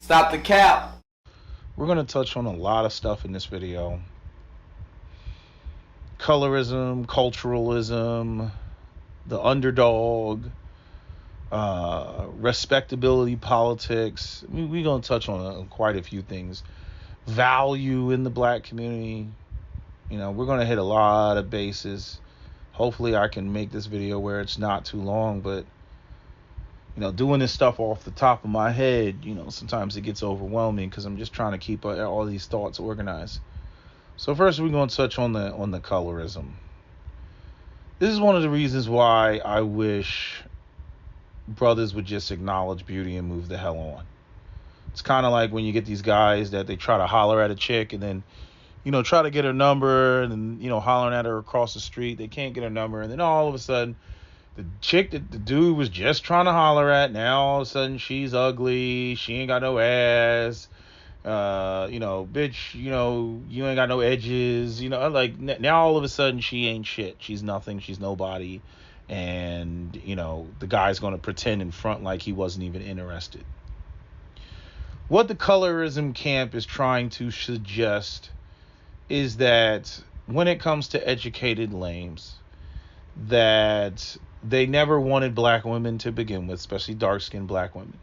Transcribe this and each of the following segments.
Stop the cap. We're going to touch on a lot of stuff in this video. Colorism, culturalism, the underdog, respectability politics. We're going to touch on quite a few things. Value in the black community. You know, we're going to hit a lot of bases. Hopefully I can make this video where it's not too long, but you know, doing this stuff off the top of my head, you know, sometimes it gets overwhelming because I'm just trying to keep all these thoughts organized. So first we're going to touch on the colorism. This is one of the reasons why I wish brothers would just acknowledge beauty and move the hell on. It's kind of like when you get these guys that they try to holler at a chick and then, you know, try to get her number and then, you know, hollering at her across the street. They can't get her number. And then all of a sudden, the chick that the dude was just trying to holler at, now all of a sudden she's ugly. She ain't got no ass. You know, bitch, you know, you ain't got no edges. You know, like now all of a sudden she ain't shit. She's nothing. She's nobody. And, you know, the guy's going to pretend in front like he wasn't even interested. What the colorism camp is trying to suggest is that when it comes to educated lames, that they never wanted black women to begin with, especially dark-skinned black women,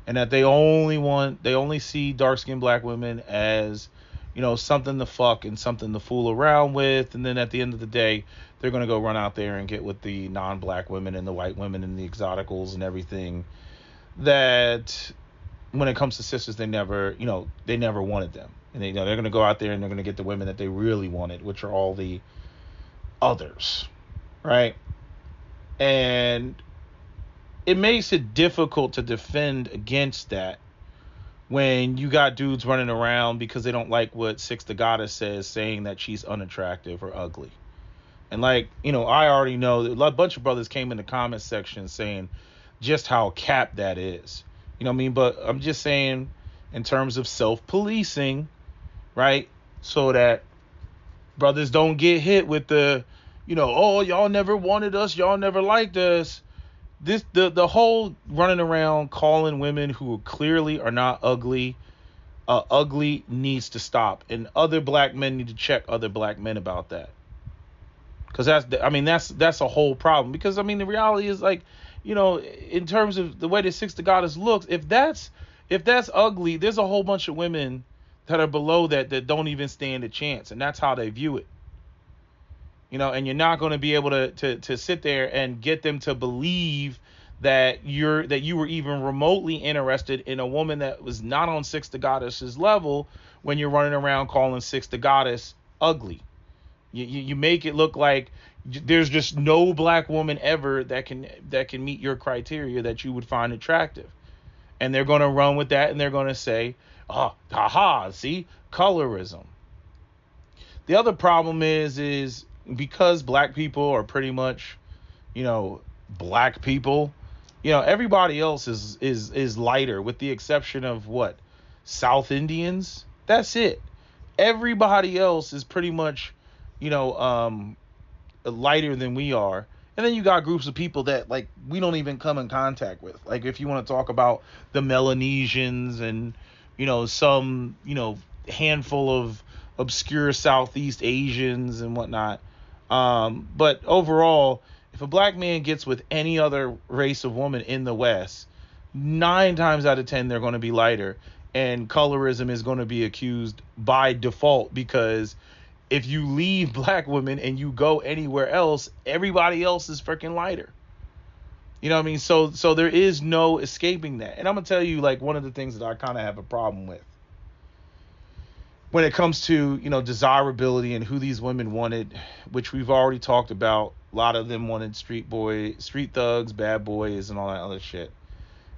and that they only see dark-skinned black women as, you know, something to fuck and something to fool around with, and then at the end of the day, they're going to go run out there and get with the non-black women and the white women and the exoticals and everything. That when it comes to sisters, they never wanted them. And they, you know, they're going to go out there and they're going to get the women that they really wanted, which are all the others, right? And it makes it difficult to defend against that when you got dudes running around because they don't like what Six the Goddess says, saying that she's unattractive or ugly. And like, you know, I already know that a bunch of brothers came in the comment section saying just how capped that is. You know what I mean? But I'm just saying in terms of self-policing, right? So that brothers don't get hit with the, you know, oh, y'all never wanted us, y'all never liked us. The whole running around calling women who clearly are not ugly needs to stop. And other black men need to check other black men about that. Because that's a whole problem. Because I mean the reality is, like, you know, in terms of the way that Six the Goddess looks, if that's ugly, there's a whole bunch of women that are below that don't even stand a chance, and that's how they view it. You know, and you're not going to be able to sit there and get them to believe that you were even remotely interested in a woman that was not on Six the Goddess's level when you're running around calling Six the Goddess ugly. You make it look like there's just no black woman ever that can meet your criteria that you would find attractive. And they're going to run with that and they're going to say, oh, haha, see, colorism. The other problem is because black people are pretty much, you know, black people, you know, everybody else is lighter with the exception of what? South Indians. That's it. Everybody else is pretty much, you know, lighter than we are. And then you got groups of people that, like, we don't even come in contact with. Like, if you want to talk about the Melanesians and, you know, some, you know, handful of obscure Southeast Asians and whatnot. But overall, if a black man gets with any other race of woman in the West, 9 times out of 10, they're going to be lighter. And colorism is going to be accused by default, because if you leave black women and you go anywhere else, everybody else is freaking lighter. You know what I mean? So there is no escaping that. And I'm going to tell you, like, one of the things that I kind of have a problem with when it comes to, you know, desirability and who these women wanted, which we've already talked about. A lot of them wanted street thugs, bad boys, and all that other shit.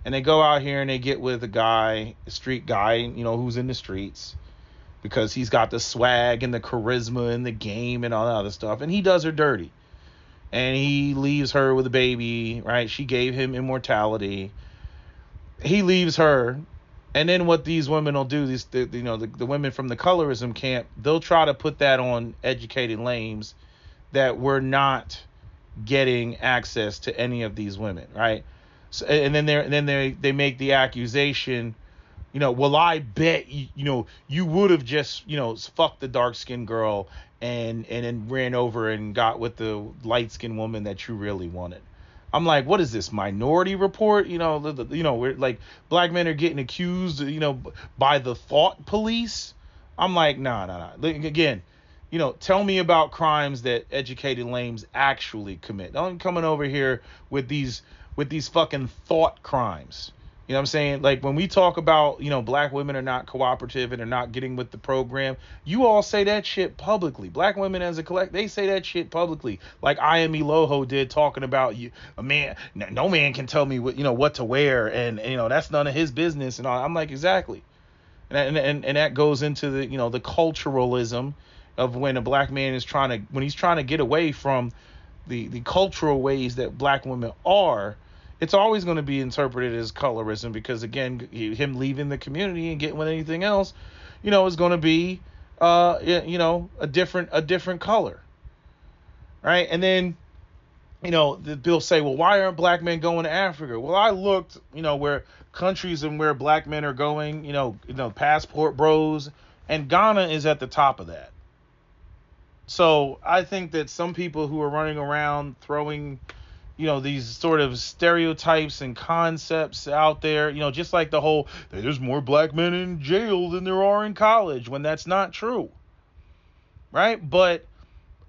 And they go out here and they get with a street guy, you know, who's in the streets, because he's got the swag and the charisma and the game and all that other stuff. And he does her dirty. And he leaves her with a baby, right? She gave him immortality. He leaves her. And then what these women will do, the women from the colorism camp, they'll try to put that on educated lames that we're not getting access to any of these women, right? So, and then they make the accusation, Well, I bet you would have just fucked the dark skinned girl and then ran over and got with the light skinned woman that you really wanted. I'm like, what is this, Minority Report? We're like, black men are getting accused, by the thought police. I'm like, nah. Again, tell me about crimes that educated lames actually commit. Don't coming over here with these fucking thought crimes. You know what I'm saying? Like, when we talk about, black women are not cooperative and are not getting with the program, you all say that shit publicly. Black women as a collect, they say that shit publicly. Like Imi Loho did, talking about a man, no man can tell me what to wear, and that's none of his business and all. I'm like, exactly. And that goes into the culturalism of when a black man is trying to get away from the cultural ways that black women are. It's always going to be interpreted as colorism, because again, him leaving the community and getting with anything else, is going to be a different color, right? And then they'll say, well, why aren't black men going to Africa? Well, I looked, where countries and where black men are going, passport bros, and Ghana is at the top of that. So I think that some people who are running around throwing these sort of stereotypes and concepts out there, just like the whole, there's more black men in jail than there are in college, when that's not true, right? But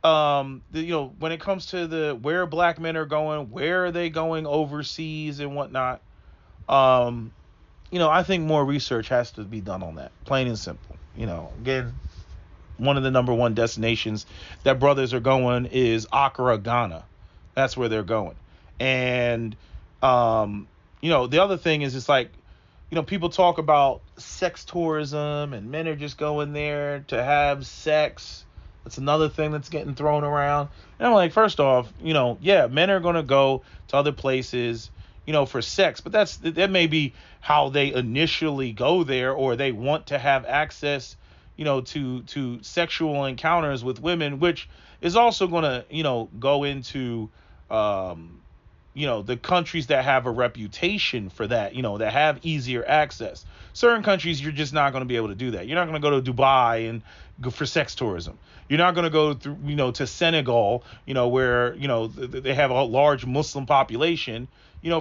when it comes to where black men are going, where are they going overseas and whatnot, I think more research has to be done on that, plain and simple. Again, one of the number one destinations that brothers are going is Accra, Ghana. That's where they're going. And, the other thing is, it's like, people talk about sex tourism and men are just going there to have sex. That's another thing that's getting thrown around. And I'm like, first off, men are going to go to other places, for sex, but that may be how they initially go there, or they want to have access, to sexual encounters with women, which is also going to, go into, the countries that have a reputation for that, that have easier access. Certain countries, you're just not going to be able to do that. You're not going to go to Dubai and go for sex tourism. You're not going to go through, to Senegal, where, they have a large Muslim population,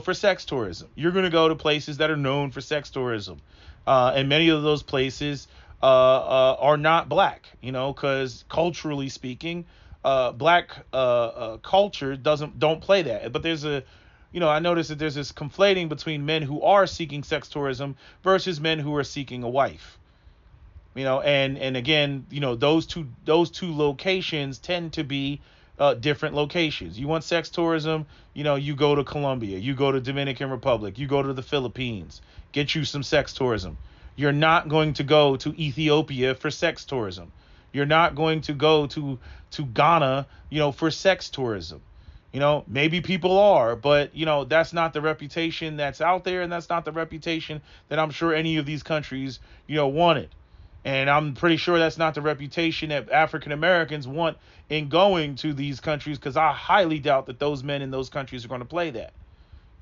for sex tourism. You're going to go to places that are known for sex tourism. And many of those places are not black, because culturally speaking, black culture don't play that. But there's I noticed that there's this conflating between men who are seeking sex tourism versus men who are seeking a wife. And again, those two locations tend to be different locations. You want sex tourism, you go to Colombia, you go to Dominican Republic, you go to the Philippines, get you some sex tourism. You're not going to go to Ethiopia for sex tourism. You're not going to go to Ghana, for sex tourism. Maybe people are, but that's not the reputation that's out there, and that's not the reputation that I'm sure any of these countries, wanted. And I'm pretty sure that's not the reputation that African Americans want in going to these countries, because I highly doubt that those men in those countries are going to play that.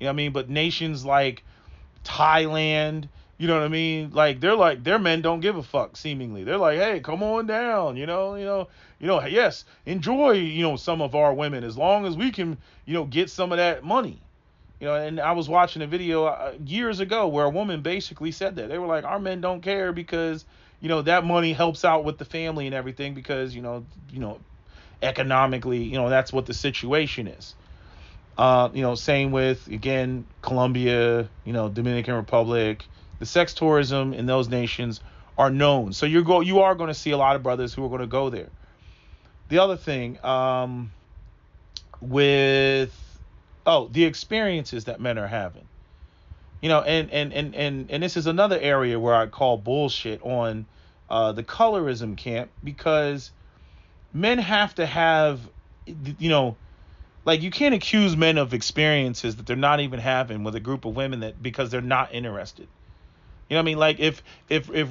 You know what I mean? But nations like Thailand, like, they're like, their men don't give a fuck, seemingly. They're like, hey, come on down, yes, enjoy, some of our women, as long as we can, get some of that money. And I was watching a video years ago where a woman basically said that. They were like, our men don't care because, that money helps out with the family and everything, because, economically, that's what the situation is. Same with, again, Colombia, Dominican Republic. The sex tourism in those nations are known. So you are going to see a lot of brothers who are going to go there. The other thing, with the experiences that men are having. And this is another area where I call bullshit on the colorism camp, because men have to have, like, you can't accuse men of experiences that they're not even having with a group of women because they're not interested. You know what I mean? Like, if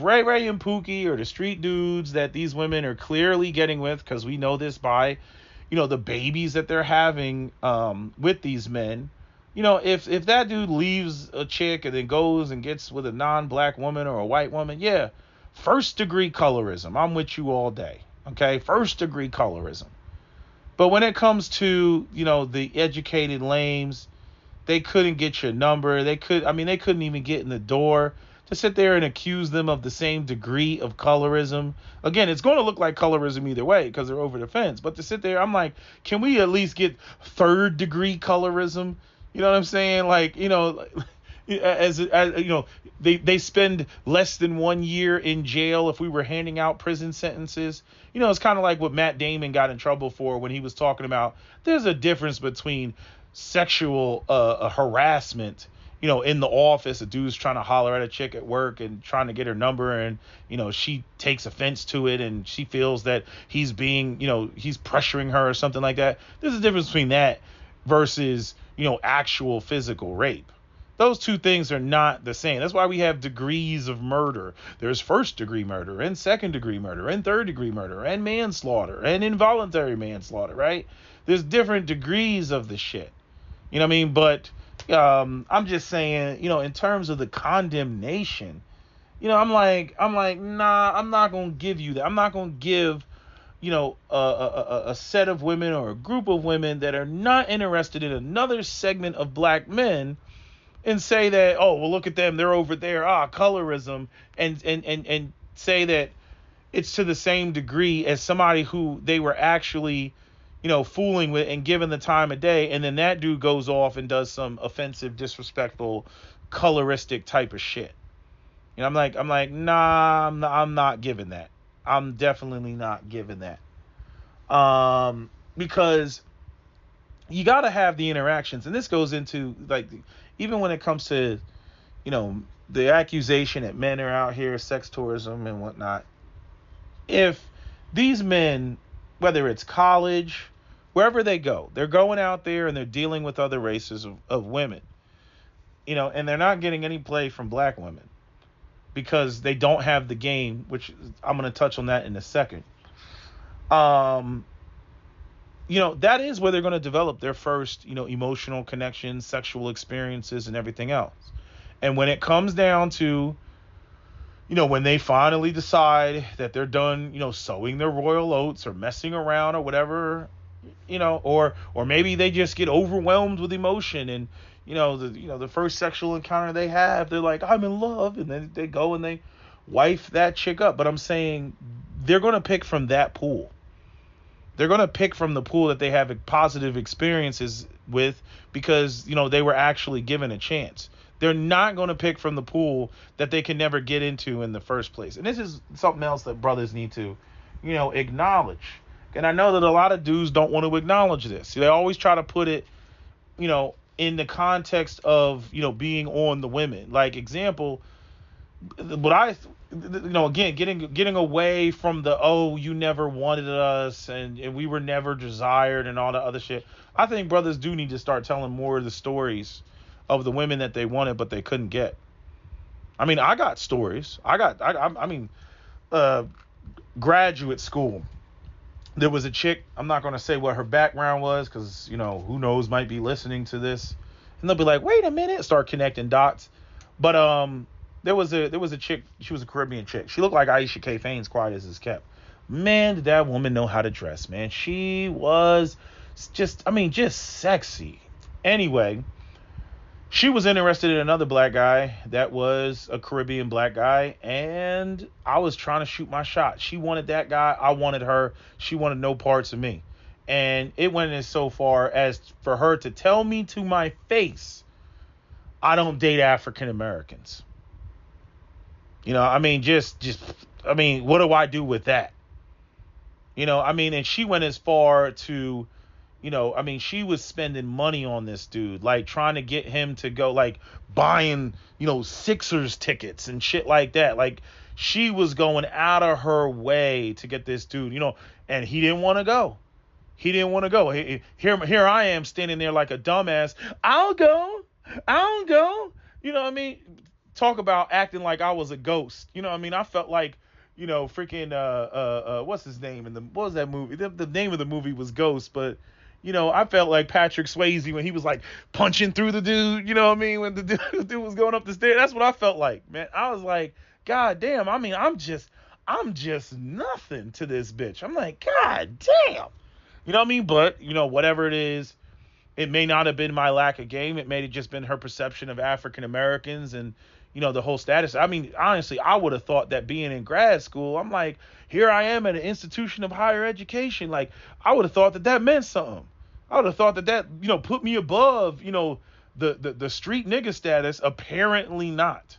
Ray Ray and Pookie are the street dudes that these women are clearly getting with, because we know this by, the babies that they're having with these men, if that dude leaves a chick and then goes and gets with a non-black woman or a white woman, yeah, first degree colorism. I'm with you all day. Okay, first degree colorism. But when it comes to, the educated lames, they couldn't get your number. They couldn't even get in the door. To sit there and accuse them of the same degree of colorism. Again, it's going to look like colorism either way because they're over the fence. But to sit there, I'm like, can we at least get third degree colorism? You know what I'm saying? Like, they spend less than 1 year in jail if we were handing out prison sentences. It's kind of like what Matt Damon got in trouble for when he was talking about there's a difference between sexual harassment, in the office. A dude's trying to holler at a chick at work and trying to get her number, and she takes offense to it and she feels that he's being, he's pressuring her or something like that. There's a difference between that versus, actual physical rape. Those two things are not the same. That's why we have degrees of murder. There's first degree murder and second degree murder and third degree murder and manslaughter and involuntary manslaughter, right? There's different degrees of the shit. You know what I mean? But I'm just saying, in terms of the condemnation, I'm like, nah, I'm not going to give you that. I'm not going to give, a set of women or a group of women that are not interested in another segment of black men and say that, oh, well, look at them, they're over there, colorism, and say that it's to the same degree as somebody who they were actually, fooling with and giving the time of day, and then that dude goes off and does some offensive, disrespectful, coloristic type of shit. I'm like, nah, I'm not giving that. I'm definitely not giving that. Because you got to have the interactions, and this goes into, like, even when it comes to, the accusation that men are out here, sex tourism and whatnot. If these men, whether it's college, wherever they go, they're going out there and they're dealing with other races of women, and they're not getting any play from black women because they don't have the game, which I'm going to touch on that in a second. That is where they're going to develop their first, emotional connections, sexual experiences, and everything else. And when it comes down to, when they finally decide that they're done, sowing their royal oats or messing around or whatever, or maybe they just get overwhelmed with emotion and, the first sexual encounter they have, they're like, I'm in love. And then they go and they wife that chick up. But I'm saying they're going to pick from that pool. They're going to pick from the pool that they have positive experiences with because, they were actually given a chance. They're not going to pick from the pool that they can never get into in the first place. And this is something else that brothers need to, acknowledge. And I know that a lot of dudes don't want to acknowledge this. They always try to put it, in the context of, being on the women. Like, example, again, getting away from the, oh, you never wanted us and we were never desired and all that other shit. I think brothers do need to start telling more of the stories of the women that they wanted but they couldn't get. I mean, I got stories. Graduate school. There was a chick, I'm not going to say what her background was because, who knows, might be listening to this. And they'll be like, wait a minute, start connecting dots. But there was a chick, she was a Caribbean chick. She looked like Aisha K. Fane's Quiet as It's Kept. Man, did that woman know how to dress, man. She was just sexy. Anyway, she was interested in another black guy that was a Caribbean black guy, and I was trying to shoot my shot. She wanted that guy. I wanted her. She wanted no parts of me. And it went as so far as for her to tell me to my face, I don't date African Americans. What do I do with that? And she went as far to, she was spending money on this dude, like trying to get him to go, like buying, Sixers tickets and shit like that. Like she was going out of her way to get this dude, and he didn't want to go. Here I am standing there like a dumbass. I'll go. Talk about acting like I was a ghost. I felt like, freaking, what's his name? What was that movie? The name of the movie was Ghost, but, I felt like Patrick Swayze when he was like punching through the dude, you know what I mean? When the dude was going up the stairs. That's what I felt like, man. I was like, God damn, I mean, I'm just nothing to this bitch. I'm like, God damn. You know what I mean? But, whatever it is, it may not have been my lack of game. It may have just been her perception of African Americans and, the whole status. I mean, honestly, I would have thought that being in grad school, I'm like, here I am at an institution of higher education. Like, I would have thought that meant something. I would have thought that, put me above, the street nigga status. Apparently not.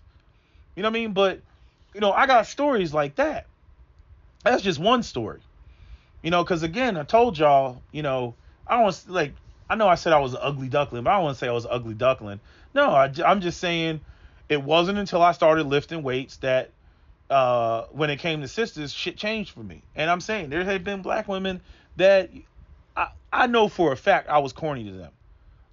You know what I mean? But, I got stories like that. That's just one story. Because again, I told y'all, I don't want to, like, I know I said I was an ugly duckling, but I don't want to say I was an ugly duckling. No, I'm just saying it wasn't until I started lifting weights that when it came to sisters, shit changed for me. And I'm saying there had been black women that I know for a fact I was corny to them.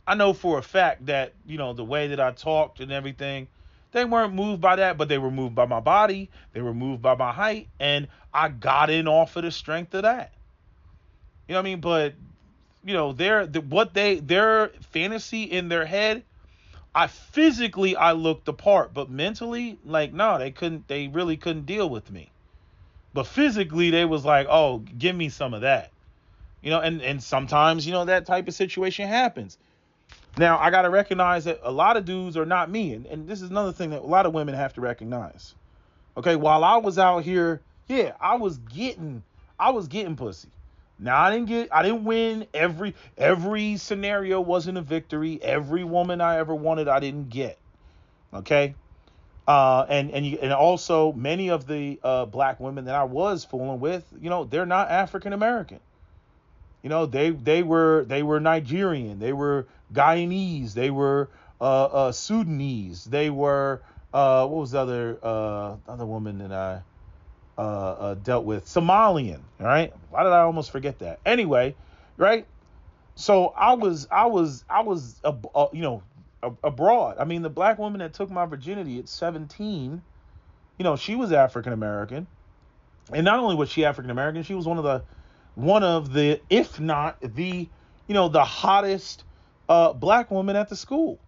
I know for a fact that, the way that I talked and everything, they weren't moved by that, but they were moved by my body. They were moved by my height. And I got in off of the strength of that. You know what I mean? But, their fantasy in their head, I looked the part, but mentally, like, no, they really couldn't deal with me. But physically, they was like, oh, give me some of that. And sometimes, that type of situation happens. Now, I got to recognize that a lot of dudes are not me. And this is another thing that a lot of women have to recognize. Okay, while I was out here, yeah, I was getting pussy. Now, I didn't win. Every scenario wasn't a victory. Every woman I ever wanted, I didn't get. Okay? And also many of the black women that I was fooling with, they're not African American. They were Nigerian, they were Guyanese, they were Sudanese, they were what was the other woman that I dealt with? Somalian, right? Why did I almost forget that? Anyway, right? So I was abroad. I mean, the black woman that took my virginity at 17, she was African American, and not only was she African American, she was one of the, if not the, the hottest black woman at the school.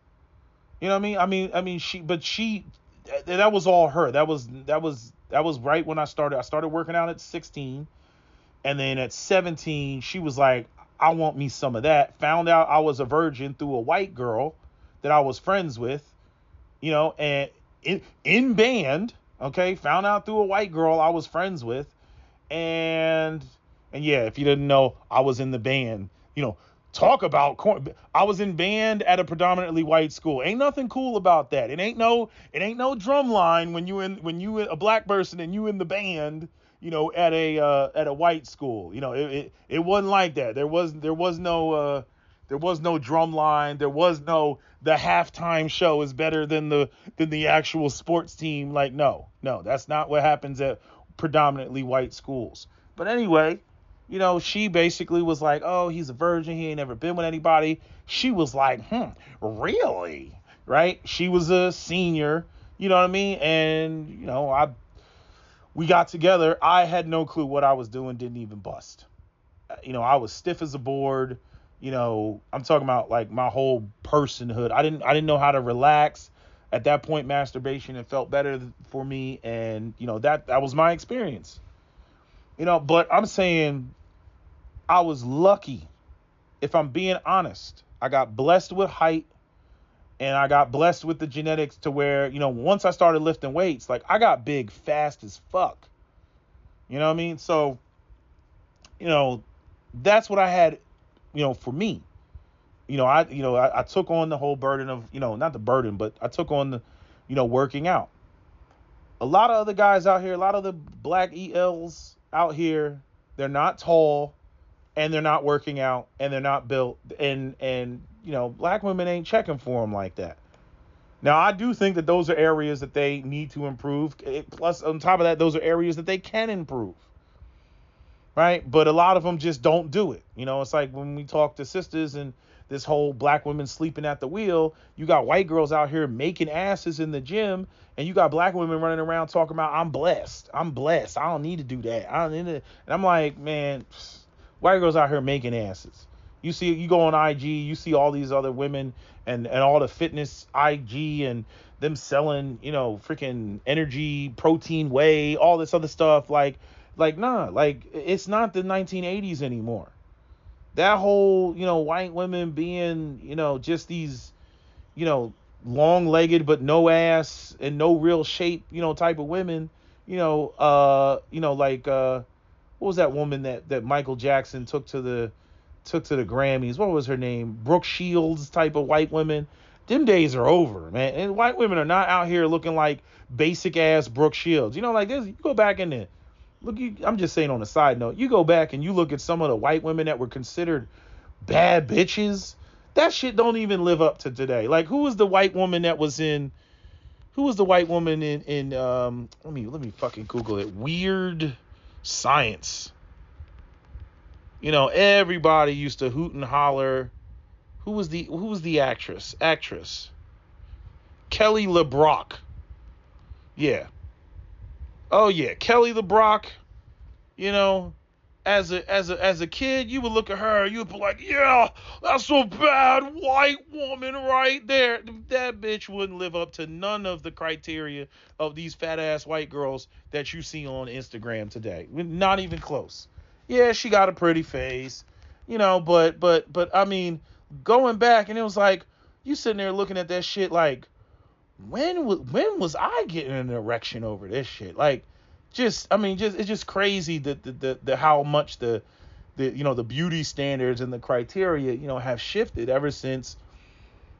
You know what I mean? I mean, that was all her. That was right when I started. I started working out at 16, and then at 17, she was like, I want me some of that. Found out I was a virgin through a white girl that I was friends with, and in band, okay, found out through a white girl I was friends with, and yeah, if you didn't know, I was in the band, talk about I was in band at a predominantly white school. Ain't nothing cool about that. It ain't no drum line when you a black person and you in the band, at a white school. It wasn't like that. There was no drum line. There was no the halftime show is better than the actual sports team. Like, no, that's not what happens at predominantly white schools. But anyway, she basically was like, oh, he's a virgin. He ain't never been with anybody. She was like, really? Right? She was a senior, you know what I mean? And, we got together. I had no clue what I was doing. Didn't even bust. I was stiff as a board. I'm talking about like my whole personhood. I didn't know how to relax. At that point, masturbation, it felt better for me. And, that was my experience. But I'm saying I was lucky. If I'm being honest, I got blessed with height, and I got blessed with the genetics to where, once I started lifting weights, like, I got big fast as fuck. You know what I mean? So, that's what I had, for me. I took on the whole burden of, not the burden, but I took on the, working out. A lot of other guys out here, a lot of the black ELs out here, they're not tall, and they're not working out, and they're not built, and black women ain't checking for them like that. Now, I do think that those are areas that they need to improve. Plus, on top of that, those are areas that they can improve, right? But a lot of them just don't do it. It's like when we talk to sisters and this whole black women sleeping at the wheel, you got white girls out here making asses in the gym, and you got black women running around talking about, I'm blessed. I don't need to do that. I don't need to. And I'm like, man, white girls out here making asses. You go on IG, you see all these other women and all the fitness IG and them selling, freaking energy, protein, whey, all this other stuff. Nah, it's not the 1980s anymore. That whole, white women being, just these, long-legged but no ass and no real shape, type of women, what was that woman that Michael Jackson took to the Grammys? What was her name? Brooke Shields type of white women. Them days are over, man. And white women are not out here looking like basic ass Brooke Shields. Like this, you go back in there. Look, I'm just saying on a side note, you go back and you look at some of the white women that were considered bad bitches. That shit don't even live up to today. Like, who was the white woman that was in? Who was the white woman in? Let me fucking Google it. Weird Science. Everybody used to hoot and holler. Who was the actress? Kelly LeBrock. Yeah. Oh yeah, Kelly LeBrock. As a kid, you would look at her, you would be like, yeah, that's a bad white woman right there. That bitch wouldn't live up to none of the criteria of these fat ass white girls that you see on Instagram today. Not even close. Yeah, she got a pretty face, but I mean, going back, and it was like, you sitting there looking at that shit like, when was I getting an erection over this shit? Like, it's just crazy that the how much the beauty standards and the criteria, have shifted ever since,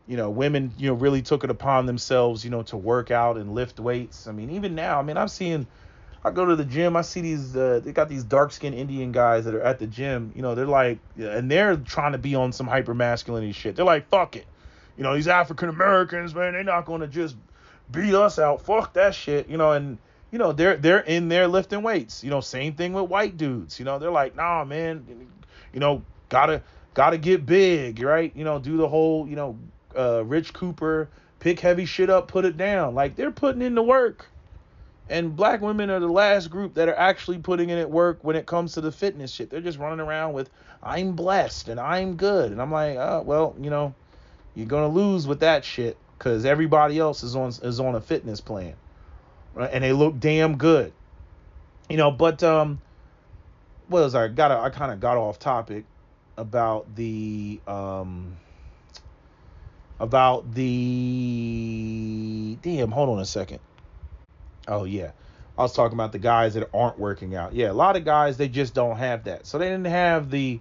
women, really took it upon themselves, to work out and lift weights. I mean, even now, I go to the gym, I see these, they got these dark skinned Indian guys that are at the gym, they're like, and they're trying to be on some hyper masculinity shit. They're like, fuck it. These African Americans, man, they're not going to just beat us out. Fuck that shit, and they're in there lifting weights. Same thing with white dudes. They're like, nah, man, gotta get big, right? Do the whole, Rich Cooper, pick heavy shit up, put it down. Like, they're putting in the work. And black women are the last group that are actually putting in it work when it comes to the fitness shit. They're just running around with, I'm blessed and I'm good. And I'm like, well, you're going to lose with that shit because everybody else is on a fitness plan. Right? And they look damn good. But what was I kind of got off topic about the damn, hold on a second. Oh yeah. I was talking about the guys that aren't working out. Yeah, a lot of guys, they just don't have that. So they didn't have the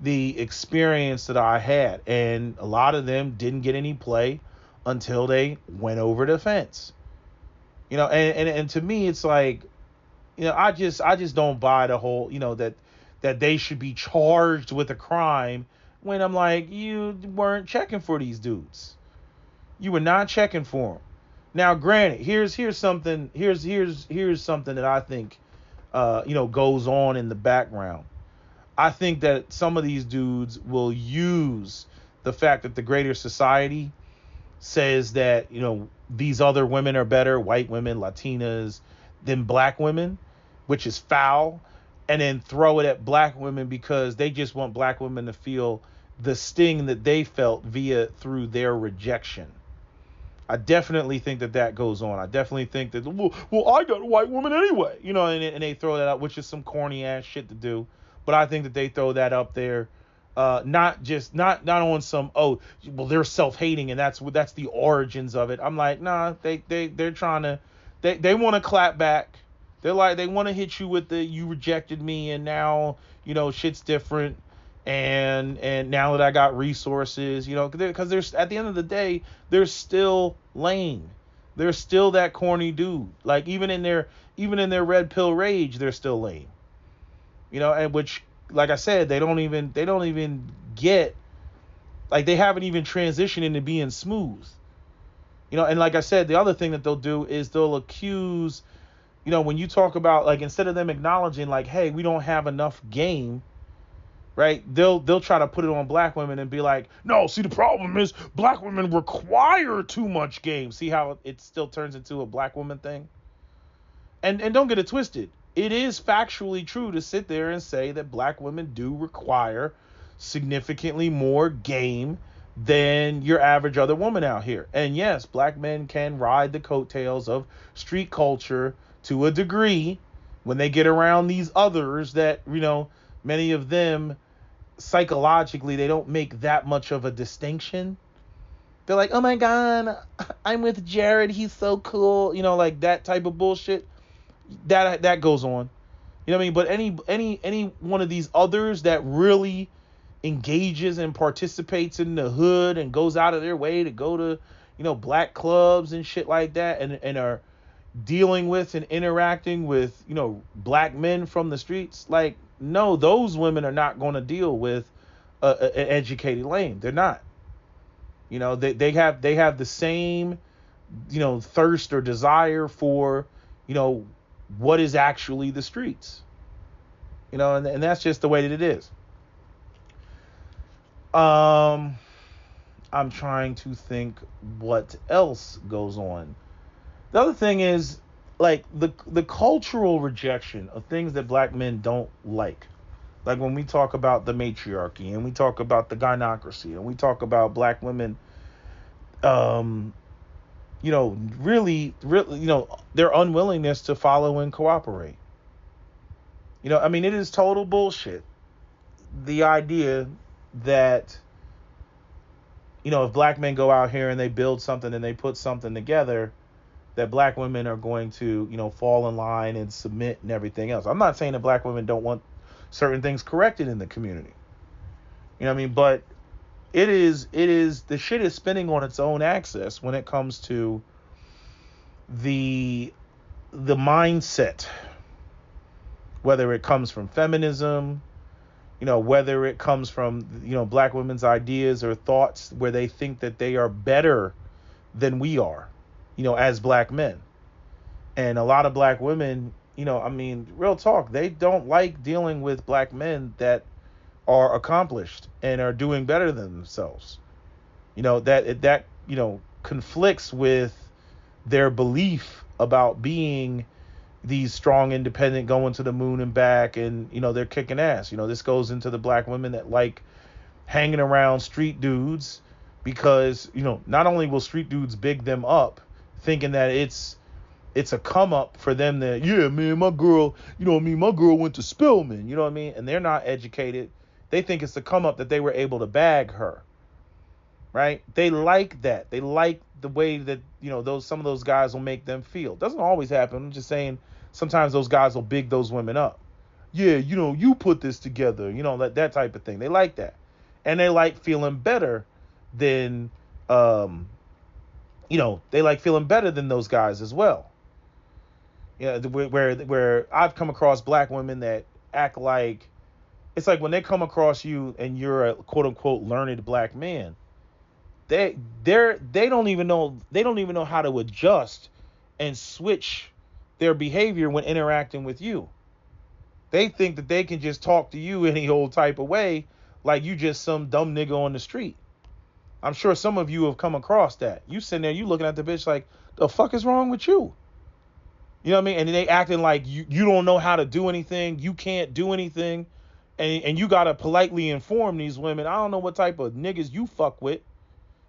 experience that I had, and a lot of them didn't get any play until they went over the fence. And to me, it's like, I just don't buy the whole, that they should be charged with a crime when I'm like, you weren't checking for these dudes. You were not checking for them. Now, granted, here's something that I think, goes on in the background. I think that some of these dudes will use the fact that the greater society says that, these other women are better, white women, Latinas, than black women, which is foul, and then throw it at black women because they just want black women to feel the sting that they felt through their rejection. I definitely think that goes on. I definitely think that, well, I got a white woman anyway, and they throw that out, which is some corny ass shit to do. But I think that they throw that up there, not on some, they're self-hating and that's the origins of it. I'm like, nah, they're trying to, they want to clap back. They're like, they want to hit you with the, you rejected me and now, shit's different. And now that I got resources, because there's, at the end of the day, they're still lame. They're still that corny dude. Like, even in their red pill rage, they're still lame. And which, like I said, they don't even get, like, they haven't even transitioned into being smooth. And like I said, the other thing that they'll do is they'll accuse, when you talk about, like, instead of them acknowledging, like, hey, we don't have enough game, right? They'll try to put it on black women and be like, no, see, the problem is black women require too much game. See how it still turns into a black woman thing? And don't get it twisted. It is factually true to sit there and say that black women do require significantly more game than your average other woman out here. And yes, black men can ride the coattails of street culture to a degree when they get around these others that, many of them psychologically, they don't make that much of a distinction. They're like, oh my God, I'm with Jared. He's so cool. Like that type of bullshit. That goes on. You know what I mean? But any one of these others that really engages and participates in the hood and goes out of their way to go to, black clubs and shit like that, and are dealing with and interacting with, black men from the streets, like, no, those women are not going to deal with an educated lame. They're not. They have the same, thirst or desire for, what is actually the streets. And that's just the way that it is. I'm trying to think what else goes on. The other thing is, like, the cultural rejection of things that black men don't like. Like when we talk about the matriarchy and we talk about the gynocracy and we talk about black women, really, their unwillingness to follow and cooperate. It is total bullshit. The idea that, if black men go out here and they build something and they put something together, that black women are going to, fall in line and submit and everything else. I'm not saying that black women don't want certain things corrected in the community. But it is the shit is spinning on its own axis when it comes to the mindset, whether it comes from feminism, whether it comes from, black women's ideas or thoughts where they think that they are better than we are, as black men. And a lot of black women, real talk, they don't like dealing with black men that are accomplished and are doing better than themselves. That conflicts with their belief about being these strong, independent, going to the moon and back, and they're kicking ass. This goes into the black women that like hanging around street dudes because not only will street dudes big them up, thinking that it's a come up for them to, yeah, man, my girl, my girl went to Spelman, and they're not educated. They think it's the come up that they were able to bag her, right? They like that. They like the way that some of those guys will make them feel. Doesn't always happen. I'm just saying sometimes those guys will big those women up. Yeah, you put this together, that type of thing. They like that, and they like feeling better than they like feeling better than those guys as well. Where I've come across black women that act like, it's like when they come across you and you're a quote unquote learned black man, they don't even know how to adjust and switch their behavior when interacting with you. They think that they can just talk to you any old type of way, like you just some dumb nigga on the street. I'm sure some of you have come across that. You sitting there, you looking at the bitch like, the fuck is wrong with you? You know what I mean? And they acting like you don't know how to do anything. You can't do anything. And you got to politely inform these women, I don't know what type of niggas you fuck with.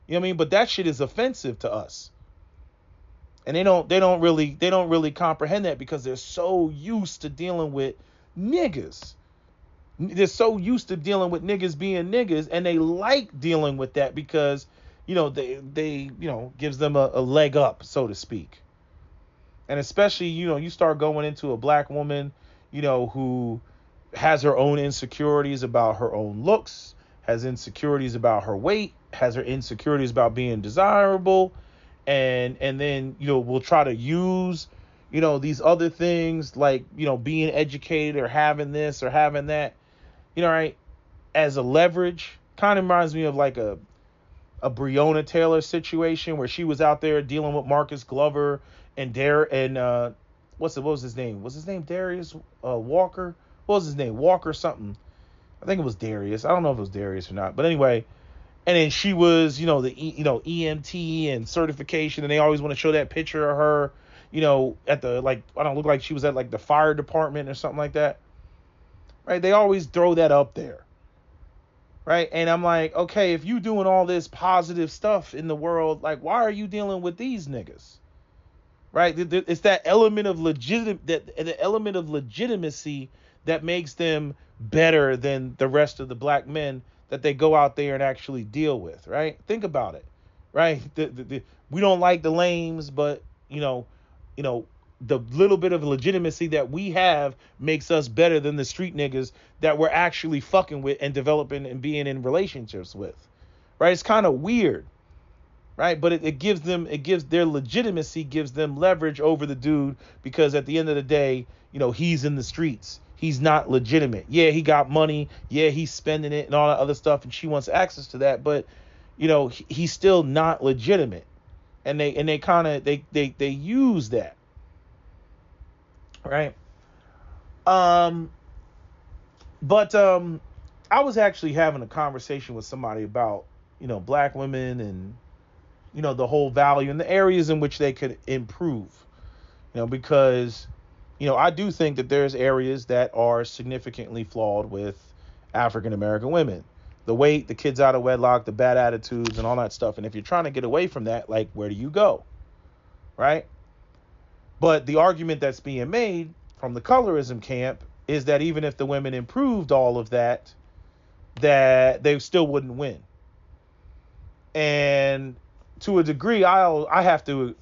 You know what I mean? But that shit is offensive to us. And they don't really comprehend that because they're so used to dealing with niggas. They're so used to dealing with niggas being niggas, and they like dealing with that because, they gives them a leg up, so to speak. And especially, you start going into a black woman, who has her own insecurities about her own looks, has insecurities about her weight, has her insecurities about being desirable, and then, will try to use, these other things like, being educated or having this or having that, right, as a leverage. Kind of reminds me of like a Breonna Taylor situation where she was out there dealing with Marcus Glover and what was his name? Was his name Darius Walker? What was his name? Walker something. I think it was Darius. I don't know if it was Darius or not. But anyway, and then she was, the EMT and certification, and they always want to show that picture of her, at the, like, I don't look like she was at like the fire department or something like that. Right? They always throw that up there. right? And I'm like, okay, if you doing all this positive stuff in the world, like, why are you dealing with these niggas? Right? It's that element of the element of legitimacy that makes them better than the rest of the black men that they go out there and actually deal with, right? Think about it, right? We don't like the lames, but you know, the little bit of legitimacy that we have makes us better than the street niggas that we're actually fucking with and developing and being in relationships with, right? It's kind of weird, right? But it gives their legitimacy, gives them leverage over the dude, because at the end of the day, he's in the streets. He's not legitimate. Yeah, he got money. Yeah, he's spending it and all that other stuff, and she wants access to that. But he's still not legitimate, and they kind of they use that, right? Um, but I was actually having a conversation with somebody about black women and the whole value and the areas in which they could improve. Because I do think that there's areas that are significantly flawed with African American women. The weight, the kids out of wedlock, the bad attitudes, and all that stuff. And if you're trying to get away from that, like, where do you go? Right? But the argument that's being made from the colorism camp is that even if the women improved all of that, that they still wouldn't win. And to a degree, I have to,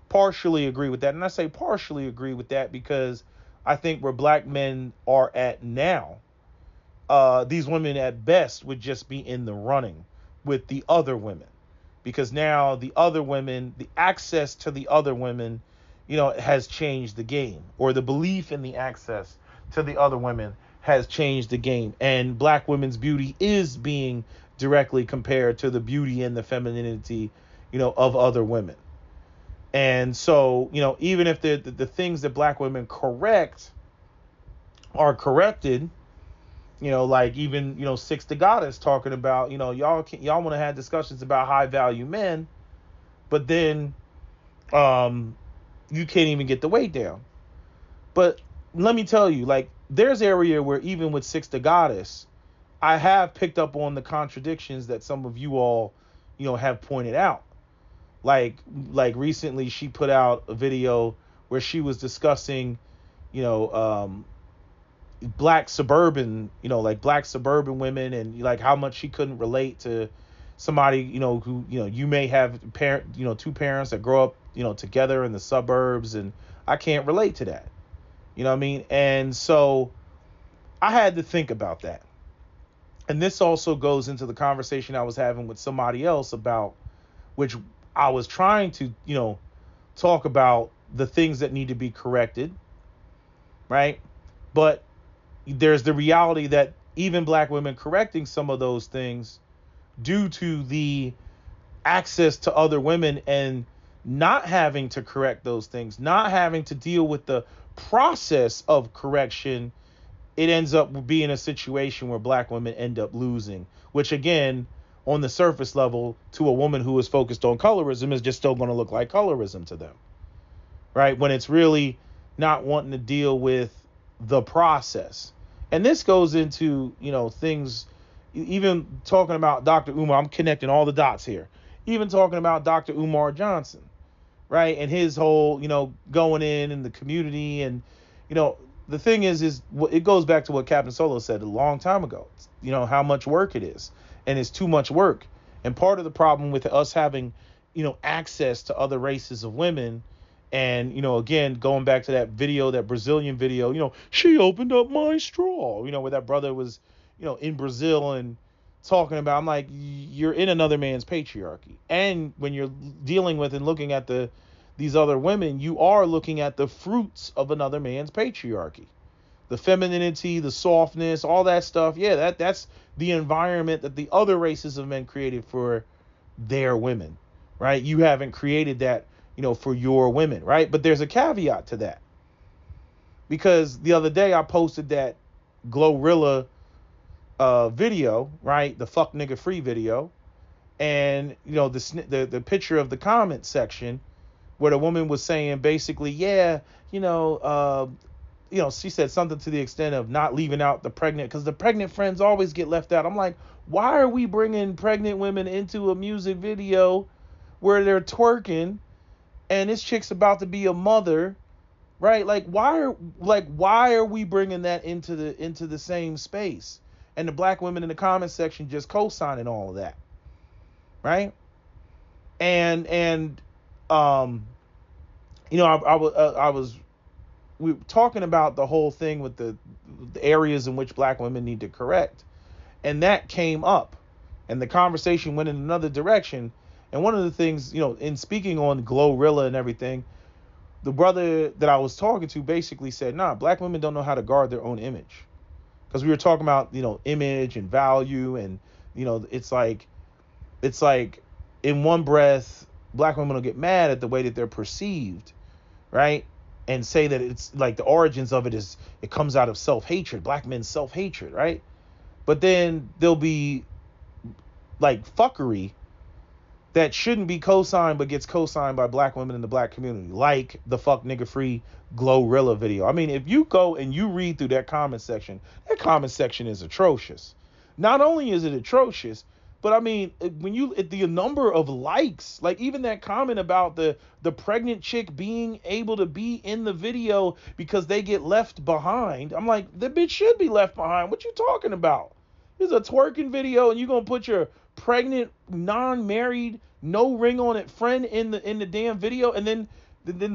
partially agree with that. And I say partially agree with that because I think where black men are at now, these women at best would just be in the running with the other women, because now the other women, the access to the other women, has changed the game, or the belief in the access to the other women has changed the game. And black women's beauty is being directly compared to the beauty and the femininity, of other women. And so, even if the things that black women correct are corrected, like even, Six the Goddess talking about, y'all want to have discussions about high value men, but then you can't even get the weight down. But let me tell you, like, there's area where even with Six the Goddess, I have picked up on the contradictions that some of you all, have pointed out. Like recently she put out a video where she was discussing, black suburban women, and like how much she couldn't relate to somebody, who, you may have two parents that grow up, together in the suburbs, and I can't relate to that. You know what I mean? And so I had to think about that. And this also goes into the conversation I was having with somebody else about, which I was trying to, talk about the things that need to be corrected, right? But there's the reality that even black women correcting some of those things due to the access to other women and not having to correct those things, not having to deal with the process of correction, it ends up being a situation where black women end up losing, which again, on the surface level, to a woman who is focused on colorism, is just still going to look like colorism to them, right? When it's really not wanting to deal with the process. And this goes into, things, even talking about Dr. Umar, I'm connecting all the dots here, even talking about Dr. Umar Johnson, right? And his whole, going in the community, and, the thing is it goes back to what Captain Solo said a long time ago, how much work it is, and it's too much work. And part of the problem with us having, access to other races of women, and, again, going back to that video, that Brazilian video, she opened up my straw, where that brother was, in Brazil and talking about, I'm like, you're in another man's patriarchy. And when you're dealing with and looking at these other women, you are looking at the fruits of another man's patriarchy. The femininity, the softness, all that stuff. Yeah, that's the environment that the other races of men created for their women, right? You haven't created that, for your women, right? But there's a caveat to that. Because the other day I posted that Glorilla video, right? The fuck nigga free video. And, the picture of the comment section where the woman was saying basically, yeah, she said something to the extent of not leaving out the pregnant, because the pregnant friends always get left out. I'm like, why are we bringing pregnant women into a music video where they're twerking and this chick's about to be a mother, right? Like, why are we bringing that into the same space? And the black women in the comment section just co-signing all of that, right? And we were talking about the whole thing with the areas in which black women need to correct, and that came up, and the conversation went in another direction. And one of the things, in speaking on Glorilla and everything, the brother that I was talking to basically said, nah, black women don't know how to guard their own image. Because we were talking about, image and value, and, it's like in one breath, black women will get mad at the way that they're perceived, right? And say that it's like the origins of it comes out of self-hatred, black men's self-hatred, right? But then there'll be like fuckery that shouldn't be co-signed but gets co-signed by black women in the black community, like the fuck nigga free Glorilla video. I mean, if you go and you read through that comment section is atrocious. Not only is it atrocious, but I mean, when the number of likes, like even that comment about the pregnant chick being able to be in the video because they get left behind, I'm like, the bitch should be left behind. What you talking about? There's a twerking video and you're gonna put your pregnant, non-married, no ring on it friend in the damn video, and then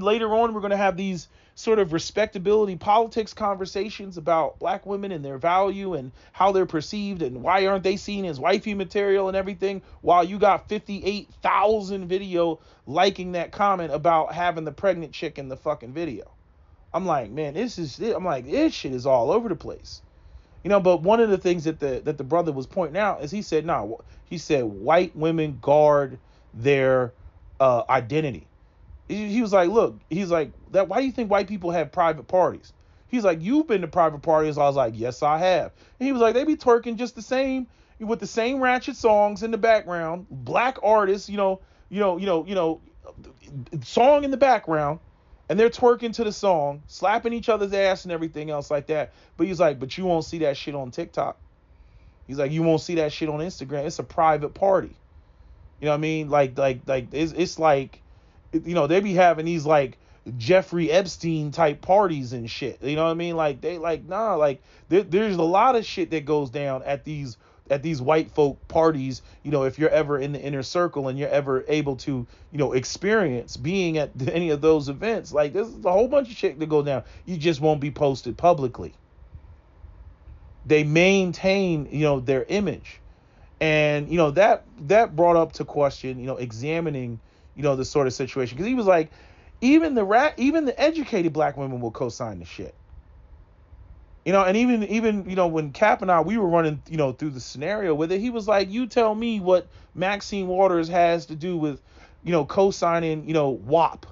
later on we're gonna have these sort of respectability politics conversations about black women and their value and how they're perceived and why aren't they seen as wifey material and everything, while you got 58,000 video liking that comment about having the pregnant chick in the fucking video. I'm like, man, this shit is all over the place. But one of the things that the brother was pointing out is he said white women guard their identity. He was like, look, he's like, that. Why do you think white people have private parties? He's like, you've been to private parties. I was like, yes, I have. And he was like, they be twerking just the same, with the same ratchet songs in the background, black artists, song in the background, and they're twerking to the song, slapping each other's ass and everything else like that. But he's like, but you won't see that shit on TikTok. He's like, you won't see that shit on Instagram. It's a private party. You know what I mean? Like it's like, they be having these like Jeffrey Epstein type parties and shit. You know what I mean? Like there's a lot of shit that goes down at these white folk parties. If you're ever in the inner circle and you're ever able to, experience being at any of those events, like there's a whole bunch of shit that goes down. You just won't be posted publicly. They maintain, their image. And, that brought up to question, examining, the sort of situation. Because he was like, even the educated black women will co-sign the shit. And even when Cap and I, we were running, through the scenario with it, he was like, you tell me what Maxine Waters has to do with, co-signing, WAP,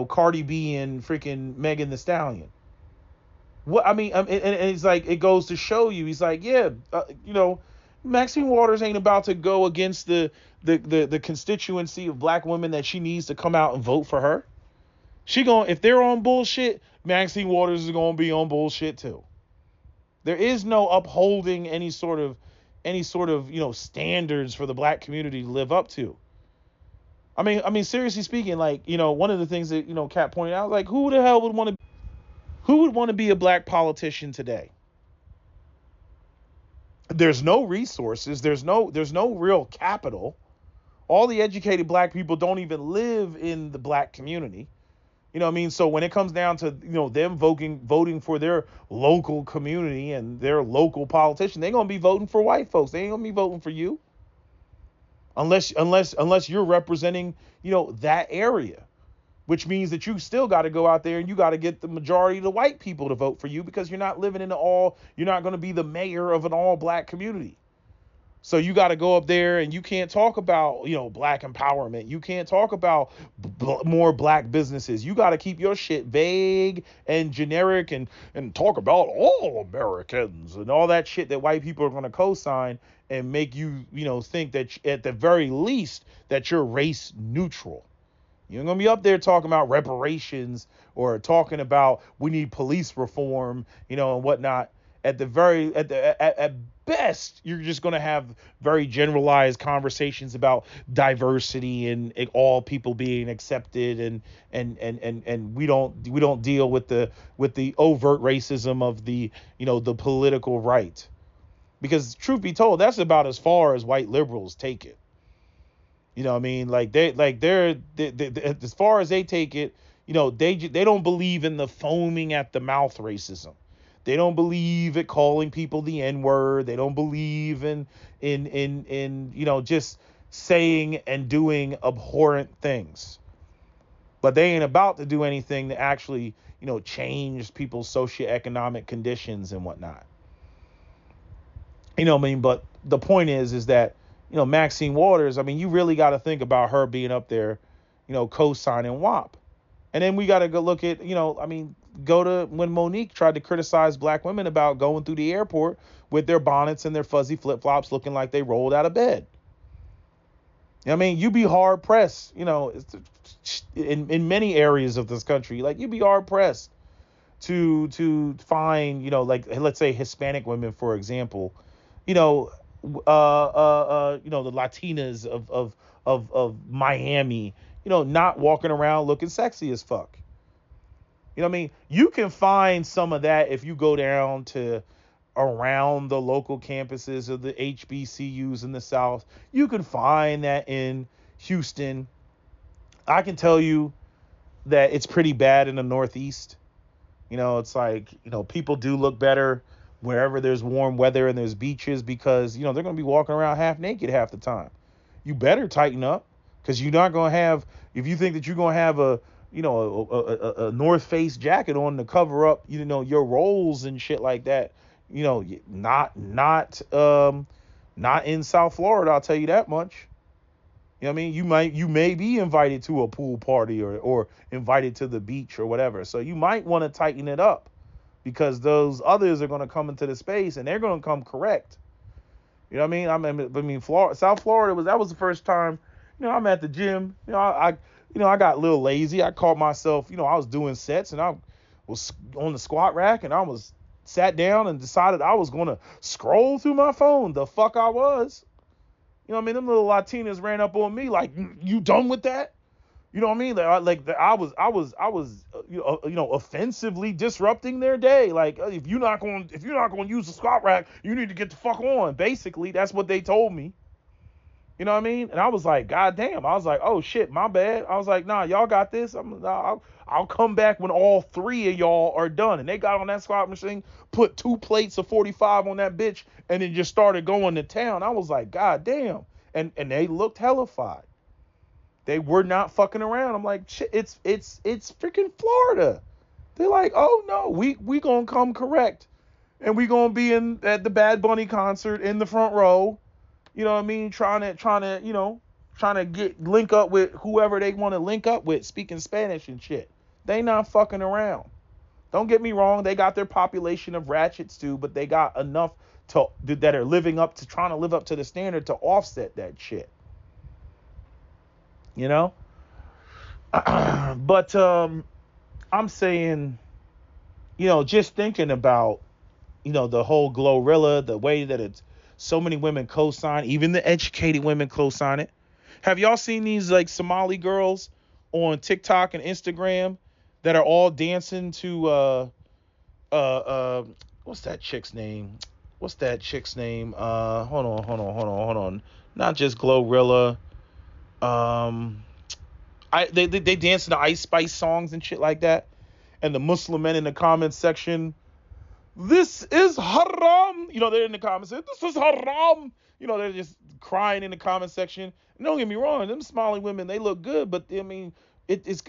Cardi B and freaking Megan Thee Stallion. What, I mean, and it's like, it goes to show you, he's like, yeah, Maxine Waters ain't about to go against the constituency of black women that she needs to come out and vote for her. If they're on bullshit, Maxine Waters is going to be on bullshit too. There is no upholding any sort of, standards for the black community to live up to. I mean, seriously speaking, like, one of the things that, Kat pointed out, like, who would want to be a black politician today? There's no resources. There's no real capital. All the educated black people don't even live in the black community. You know what I mean? So when it comes down to, them voting for their local community and their local politician, they're going to be voting for white folks. They ain't going to be voting for you. Unless you're representing, that area, which means that you still got to go out there and you got to get the majority of the white people to vote for you, because you're not living you're not going to be the mayor of an all black community. So you got to go up there and you can't talk about, black empowerment. You can't talk about more black businesses. You got to keep your shit vague and generic and talk about all Americans and all that shit that white people are going to co-sign and make you, think that at the very least that you're race neutral. You ain't gonna be up there talking about reparations or talking about we need police reform, and whatnot. At best, you're just gonna have very generalized conversations about diversity and all people being accepted, and we don't deal with the overt racism of the political right. Because truth be told, that's about as far as white liberals take it. You know what I mean? They as far as they take it, they don't believe in the foaming at the mouth racism. They don't believe in calling people the N-word. They don't believe in just saying and doing abhorrent things. But they ain't about to do anything to actually, change people's socioeconomic conditions and whatnot. You know what I mean? But the point is that, Maxine Waters, I mean, you really got to think about her being up there, co-signing WAP. And then we got to go look at, go to when Monique tried to criticize black women about going through the airport with their bonnets and their fuzzy flip-flops looking like they rolled out of bed. I mean, you'd be hard pressed, in many areas of this country, like you'd be hard pressed to find, like let's say Hispanic women, for example, the Latinas of Miami, not walking around looking sexy as fuck. You know what I mean? You can find some of that if you go down to around the local campuses of the HBCUs in the South. You can find that in Houston. I can tell you that it's pretty bad in the Northeast. It's like, people do look better wherever there's warm weather and there's beaches because, they're going to be walking around half naked half the time. You better tighten up because you're not going to have, if you think that you're going to have a North Face jacket on to cover up, your rolls and shit like that, not in South Florida, I'll tell you that much. You know what I mean? You may be invited to a pool party or invited to the beach or whatever. So you might want to tighten it up because those others are going to come into the space and they're going to come correct. You know what I mean? South Florida that was the first time, I'm at the gym. I got a little lazy. I caught myself, I was doing sets and I was on the squat rack and I was sat down and decided I was going to scroll through my phone. The fuck I was. You know what I mean? Them little Latinas ran up on me like, you done with that? You know what I mean? I was offensively disrupting their day. Like, if you're not going to use the squat rack, you need to get the fuck on. Basically, that's what they told me. You know what I mean? And I was like, God damn. I was like, oh shit, my bad. I was like, nah, y'all got this. I'll come back when all three of y'all are done. And they got on that squat machine, put 2 plates of 45 on that bitch, and then just started going to town. I was like, God damn. And they looked hellified. They were not fucking around. I'm like, shit, it's freaking Florida. They're like, oh no, we gonna come correct. And we gonna be at the Bad Bunny concert in the front row. You know what I mean? Trying to link up with whoever they want to link up with, speaking Spanish and shit. They not fucking around. Don't get me wrong, they got their population of ratchets too, but they got enough that are trying to live up to the standard to offset that shit. But I'm saying, just thinking about, the whole Glorilla, the way that it's so many women co-sign, even the educated women co-sign it. Have y'all seen these like Somali girls on TikTok and Instagram that are all dancing to what's that chick's name? Hold on. Not just Glorilla. They dance to the Ice Spice songs and shit like that. And the Muslim men in the comments section, this is haram. They're in the comments saying, this is haram. They're just crying in the comment section. And don't get me wrong, them Somali women, they look good, but I mean,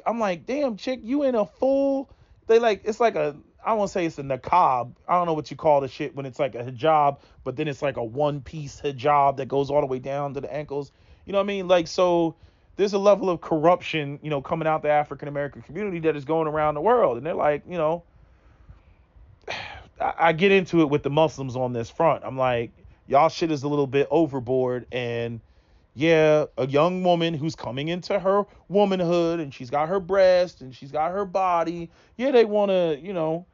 I'm like, damn, chick, you in a full, it's like I don't want to say it's a niqab. I don't know what you call the shit when it's like a hijab, but then it's like a one-piece hijab that goes all the way down to the ankles. You know what I mean? Like, so there's a level of corruption, coming out the African-American community that is going around the world. And they're like, I get into it with the Muslims on this front. I'm like, y'all shit is a little bit overboard, and Yeah, a young woman who's coming into her womanhood and she's got her breast and she's got her body. Yeah, they want to,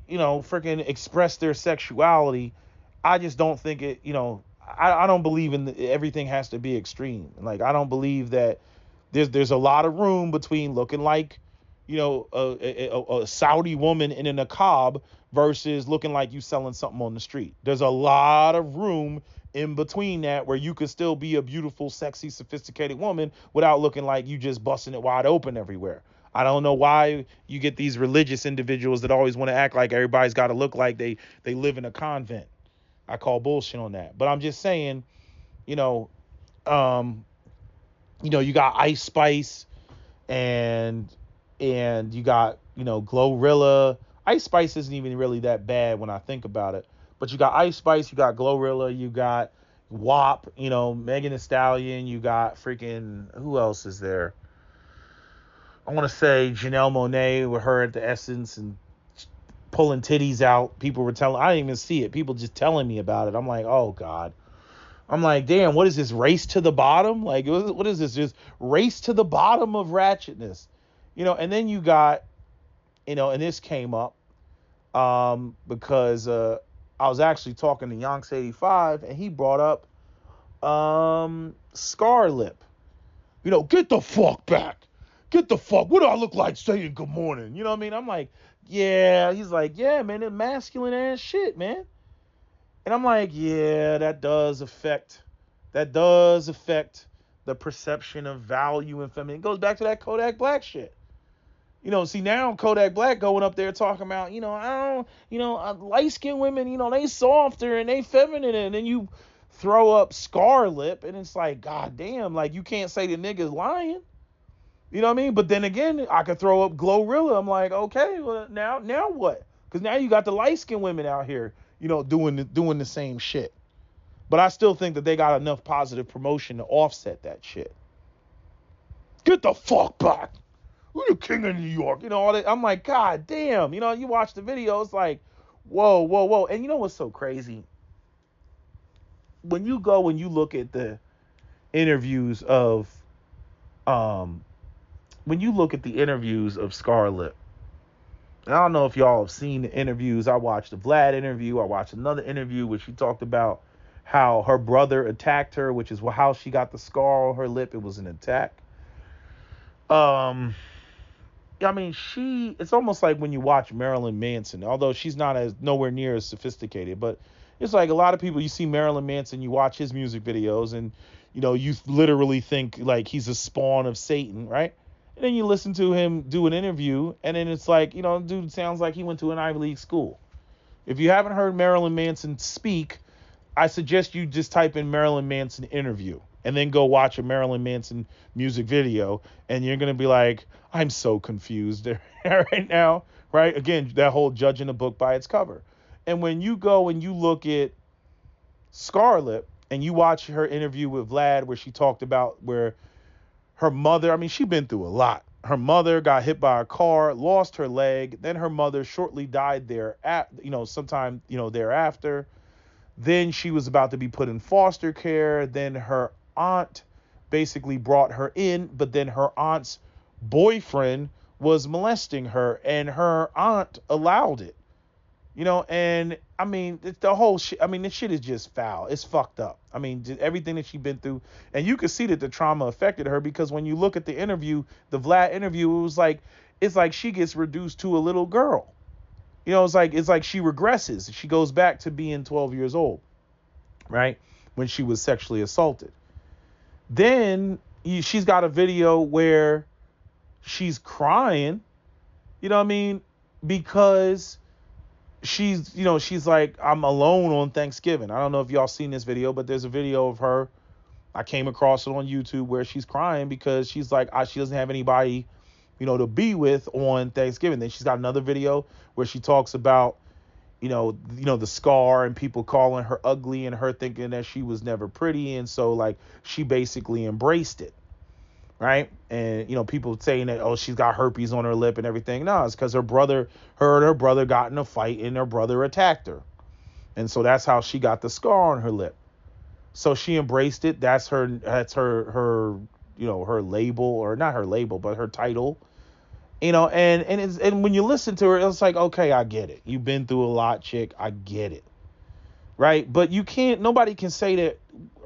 freaking express their sexuality. I just don't think it, I don't believe in everything has to be extreme. Like, I don't believe that there's a lot of room between looking like, a Saudi woman in a niqab versus looking like you selling something on the street. There's a lot of room in between that where you could still be a beautiful, sexy, sophisticated woman without looking like you just busting it wide open everywhere. I don't know why you get these religious individuals that always want to act like everybody's got to look like they live in a convent. I call bullshit on that. But I'm just saying, you know, um, you got Ice Spice and you got, Glorilla. Ice Spice isn't even really that bad when I think about it. But you got Ice Spice, you got Glorilla, you got WAP, Megan Thee Stallion, you got freaking, who else is there? I want to say Janelle Monáe with her at the Essence and pulling titties out. People were telling, I didn't even see it. People just telling me about it. I'm like, oh God. I'm like, damn, what is this, race to the bottom? Like, what is this? Just race to the bottom of ratchetness. And then you got, and this came up because I was actually talking to Yonks 85 and he brought up Scar Lip. Get the fuck back. Get the fuck. What do I look like saying good morning? You know what I mean? I'm like, yeah. He's like, yeah, man, it's masculine ass shit, man. And I'm like, yeah, that does affect the perception of value and feminine. It goes back to that Kodak Black shit. See now Kodak Black going up there talking about, light-skinned women, they softer and they feminine, and then you throw up Scar Lip and it's like, god damn, like you can't say the nigga's lying. You know what I mean? But then again, I could throw up Glorilla. I'm like, okay, well now what? Because now you got the light-skinned women out here, doing the same shit. But I still think that they got enough positive promotion to offset that shit. Get the fuck back. We're the king of New York. All that. I'm like, god damn. You watch the video, it's like, whoa, whoa, whoa. And you know what's so crazy? When you go and you look at the interviews of Scarlett, I don't know if y'all have seen the interviews. I watched the Vlad interview. I watched another interview where she talked about how her brother attacked her, which is how she got the scar on her lip. It was an attack. I mean, it's almost like when you watch Marilyn Manson, although she's nowhere near as sophisticated, but it's like a lot of people, you see Marilyn Manson, you watch his music videos and, you literally think like he's a spawn of Satan, right? And then you listen to him do an interview, and then it's like, dude sounds like he went to an Ivy League school. If you haven't heard Marilyn Manson speak, I suggest you just type in Marilyn Manson interview, and then go watch a Marilyn Manson music video, and you're going to be like, I'm so confused right now, right? Again, that whole judging a book by its cover. And when you go and you look at Scarlett, and you watch her interview with Vlad where she talked about where her mother, I mean, she's been through a lot. Her mother got hit by a car, lost her leg. Then her mother shortly died sometime, thereafter. Then she was about to be put in foster care. Then her aunt basically brought her in, but then her aunt's boyfriend was molesting her and her aunt allowed it. And I mean, it's the whole shit. I mean, this shit is just foul. It's fucked up. I mean, everything that she's been through. And you can see that the trauma affected her because when you look at the interview, the Vlad interview, it's like she gets reduced to a little girl. It's like she regresses. She goes back to being 12 years old, right? When she was sexually assaulted. Then she's got a video where she's crying, you know what I mean? Because she's like, I'm alone on Thanksgiving. I don't know if y'all seen this video, but there's a video of her. I came across it on YouTube where she's crying because she's like, she doesn't have anybody, to be with on Thanksgiving. Then she's got another video where she talks about, the scar and people calling her ugly and her thinking that she was never pretty. And so like, she basically embraced it. Right. And, people saying that, oh, she's got herpes on her lip and everything. No, it's because her brother got in a fight and her brother attacked her. And so that's how she got the scar on her lip. So she embraced it. That's her her label, or not her label, but her title. And when you listen to her, it's like, okay, I get it. You've been through a lot, chick. I get it. Right? But nobody can say that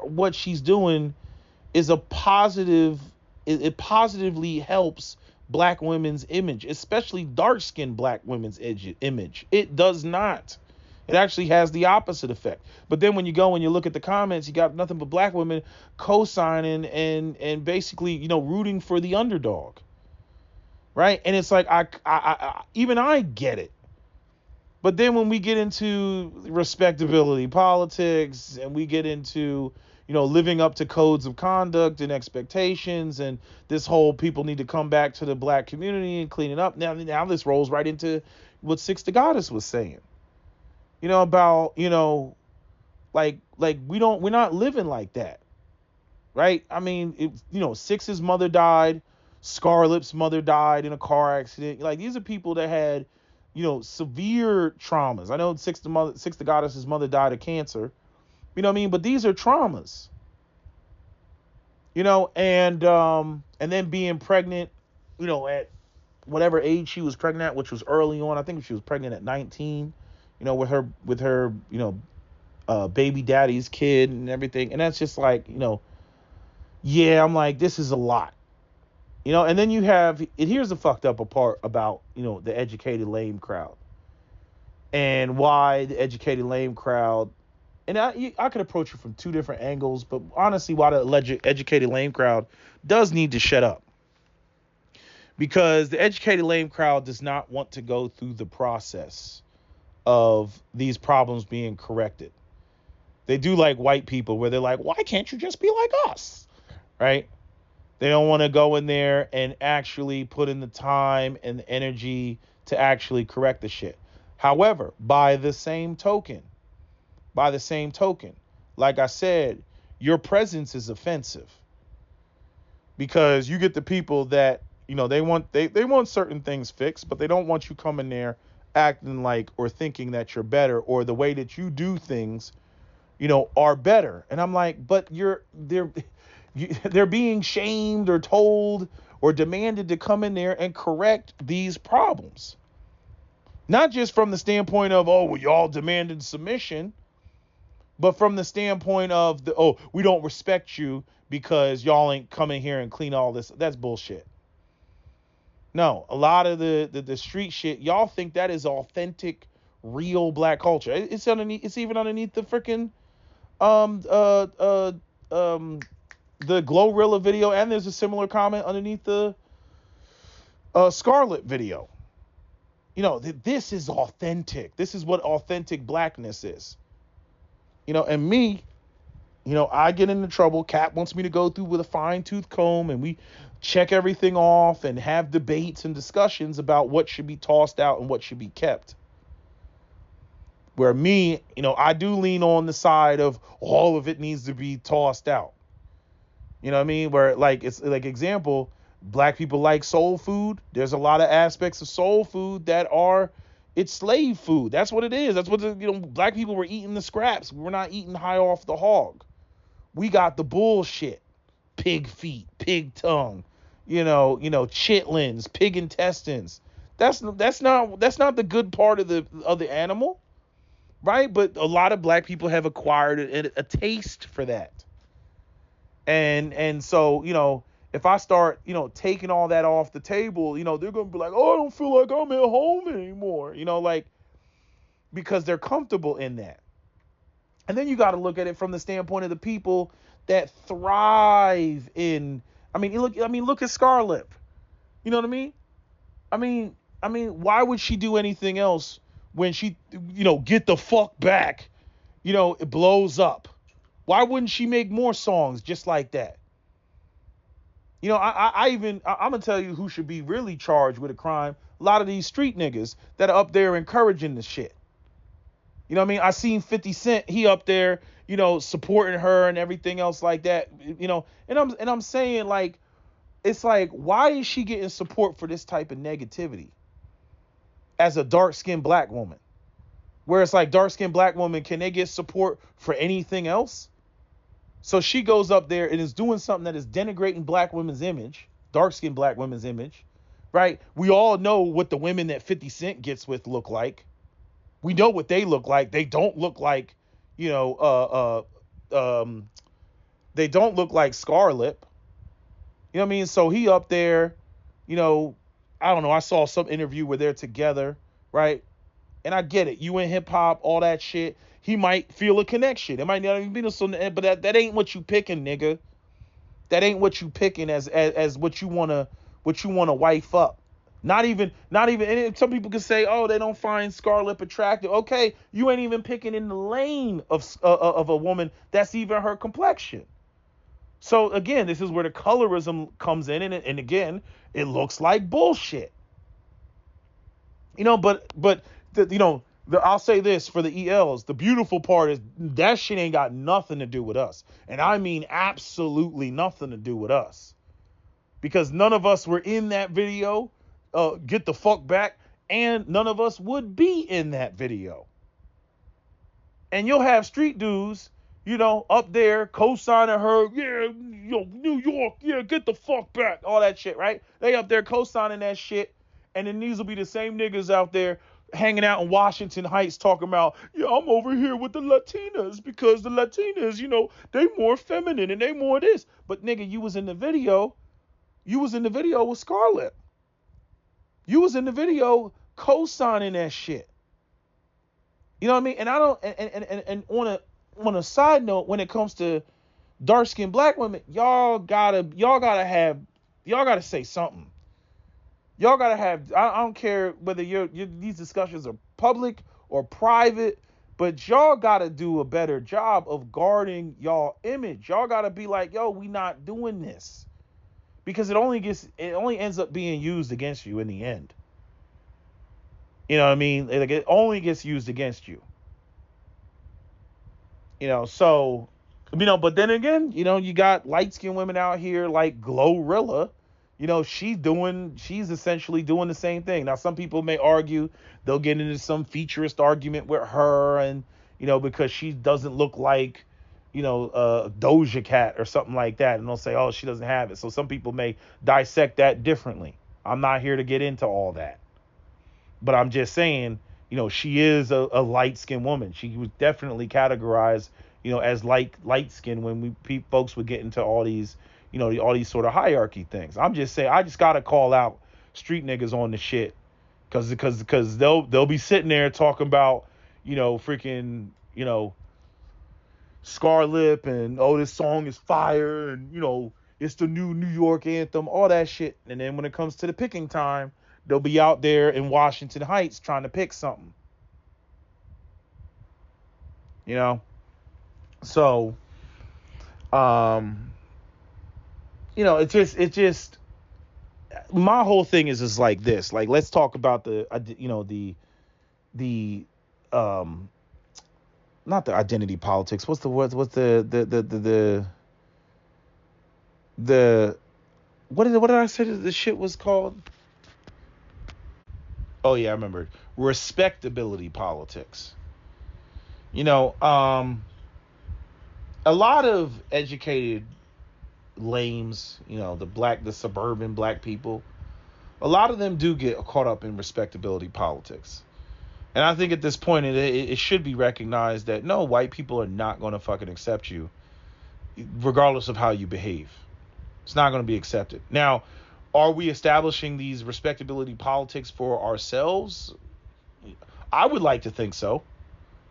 what she's doing is a positive. It positively helps black women's image, especially dark-skinned black women's image. It does not. It actually has the opposite effect. But then when you go and you look at the comments, you got nothing but black women co-signing and basically, rooting for the underdog. Right? And it's like, even I get it. But then when we get into respectability politics, and we get into, living up to codes of conduct and expectations, and this whole people need to come back to the black community and clean it up. Now this rolls right into what Six the Goddess was saying, about, like we're not living like that. Right? I mean, Six's mother died. Scarlet's mother died in a car accident. Like, these are people that had, severe traumas. I know Six the Goddess's mother died of cancer. You know what I mean? But these are traumas. And then being pregnant, at whatever age she was pregnant at, which was early on. I think she was pregnant at 19, with her baby daddy's kid and everything. And that's just like, yeah, I'm like, this is a lot. And then you have, here's the fucked up part about, the educated lame crowd. And why the educated lame crowd, and I could approach it from two different angles, but honestly, why the alleged educated lame crowd does need to shut up. Because the educated lame crowd does not want to go through the process of these problems being corrected. They do like white people, where they're like, why can't you just be like us? Right? They don't want to go in there and actually put in the time and the energy to actually correct the shit. However, by the same token, like I said, your presence is offensive, because you get the people that, they want certain things fixed, but they don't want you coming there acting like, or thinking that you're better, or the way that you do things, are better. And I'm like, but they're being shamed or told or demanded to come in there and correct these problems. Not just from the standpoint of, oh, well, y'all demanded submission, but from the standpoint of we don't respect you because y'all ain't coming here and clean all this. That's bullshit. No, a lot of the street shit, y'all think that is authentic, real black culture. It's even underneath the freaking the Glorilla video, and there's a similar comment underneath the Scarlet video. This is authentic. This is what authentic blackness is. And me, I get into trouble. Cap wants me to go through with a fine-tooth comb, and we check everything off and have debates and discussions about what should be tossed out and what should be kept. Where me, I do lean on the side of all of it needs to be tossed out. You know what I mean? Where, like, it's like, example, black people like soul food. There's a lot of aspects of soul food that it's slave food. That's what it is. That's what black people were eating the scraps. We were not eating high off the hog. We got the bullshit. Pig feet, pig tongue, chitlins, pig intestines. That's not the good part of the animal, right? But a lot of black people have acquired a taste for that. And so, if I start, taking all that off the table, they're going to be like, oh, I don't feel like I'm at home anymore, because they're comfortable in that. And then you got to look at it from the standpoint of the people that thrive in, look at Scarlet. You know what I mean? I mean, why would she do anything else when she, get the fuck back, it blows up? Why wouldn't she make more songs just like that? I'm going to tell you who should be really charged with a crime. A lot of these street niggas that are up there encouraging the shit. You know what I mean? I seen 50 Cent, he up there, supporting her and everything else like that, and I'm saying, like, it's like, why is she getting support for this type of negativity as a dark-skinned black woman? Where it's like, dark-skinned black woman, can they get support for anything else? So she goes up there and is doing something that is denigrating black women's image, dark-skinned black women's image, right? We all know what the women that 50 Cent gets with look like. We know what they look like. They don't look like, they don't look like Scarlett. You know what I mean? So he up there, you know, I don't know. I saw some interview where they're together, right? And I get it. You in hip hop, all that shit. He might feel a connection. It might not even be so, but that ain't what you picking, nigga. That ain't what you picking as what you wanna wife up. Not even. And some people can say, oh, they don't find Scarlett attractive. Okay, you ain't even picking in the lane of a woman that's even her complexion. So again, this is where the colorism comes in, and again, it looks like bullshit. I'll say this for the ELs. The beautiful part is that shit ain't got nothing to do with us. And I mean absolutely nothing to do with us. Because none of us were in that video, get the fuck back, and none of us would be in that video. And you'll have street dudes, up there co-signing her, yeah, New York, yeah, get the fuck back, all that shit, right? They up there co-signing that shit, and then these will be the same niggas out there hanging out in Washington Heights talking about, yeah, I'm over here with the Latinas because the Latinas, they more feminine and they more this. But nigga, you was in the video with Scarlett. You was in the video co-signing that shit. You know what I mean? And I don't, and on a side note, when it comes to dark-skinned black women, y'all gotta say something. Y'all gotta have, I don't care whether these discussions are public or private, but y'all gotta do a better job of guarding y'all image. Y'all gotta be like, yo, we not doing this. Because it only ends up being used against you in the end. You know what I mean? Like, it only gets used against you. So, but then again, you got light-skinned women out here like Glorilla. She's essentially doing the same thing. Now, some people may argue, they'll get into some futurist argument with her and, because she doesn't look like, Doja Cat or something like that. And they'll say, oh, she doesn't have it. So some people may dissect that differently. I'm not here to get into all that. But I'm just saying, she is a light-skinned woman. She was definitely categorized, as light-skinned when folks would get into all these, all these sort of hierarchy things. I'm just saying, I just gotta call out street niggas on the shit, because they'll be sitting there talking about, freaking, Scarlett and, oh, this song is fire and, it's the new New York anthem, all that shit. And then when it comes to the picking time, they'll be out there in Washington Heights trying to pick something. So, it just, my whole thing is like this. Like, let's talk about the not the identity politics. What's the word? What's the what did I say the shit was called? Oh yeah, I remember. Respectability politics. A lot of educated lames, the suburban black people, a lot of them do get caught up in respectability politics. And I think at this point, it should be recognized that no, white people are not going to fucking accept you, regardless of how you behave. It's not going to be accepted. Now, are we establishing these respectability politics for ourselves? I would like to think so.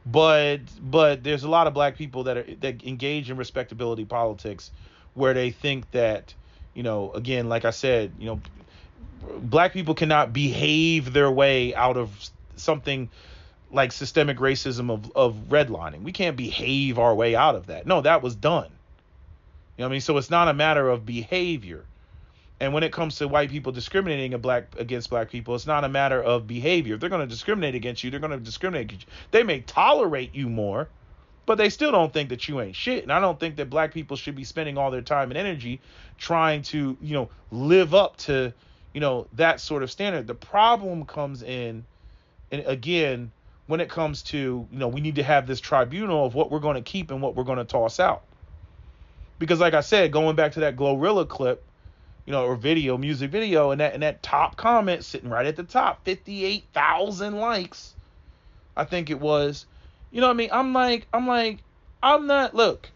But there's a lot of black people that engage in respectability politics where they think that, again, like I said, black people cannot behave their way out of something like systemic racism of redlining. We can't behave our way out of that. No, that was done. You know what I mean? So it's not a matter of behavior. And when it comes to white people discriminating against black people, it's not a matter of behavior. If they're going to discriminate against you, they're going to discriminate against you. They may tolerate you more, but they still don't think that you ain't shit. And I don't think that black people should be spending all their time and energy trying to, live up to, that sort of standard. The problem comes in, and again, when it comes to, we need to have this tribunal of what we're going to keep and what we're going to toss out. Because like I said, going back to that Glorilla clip, or video, music video, and that top comment sitting right at the top, 58,000 likes, I think it was. You know what I mean? I'm not, look,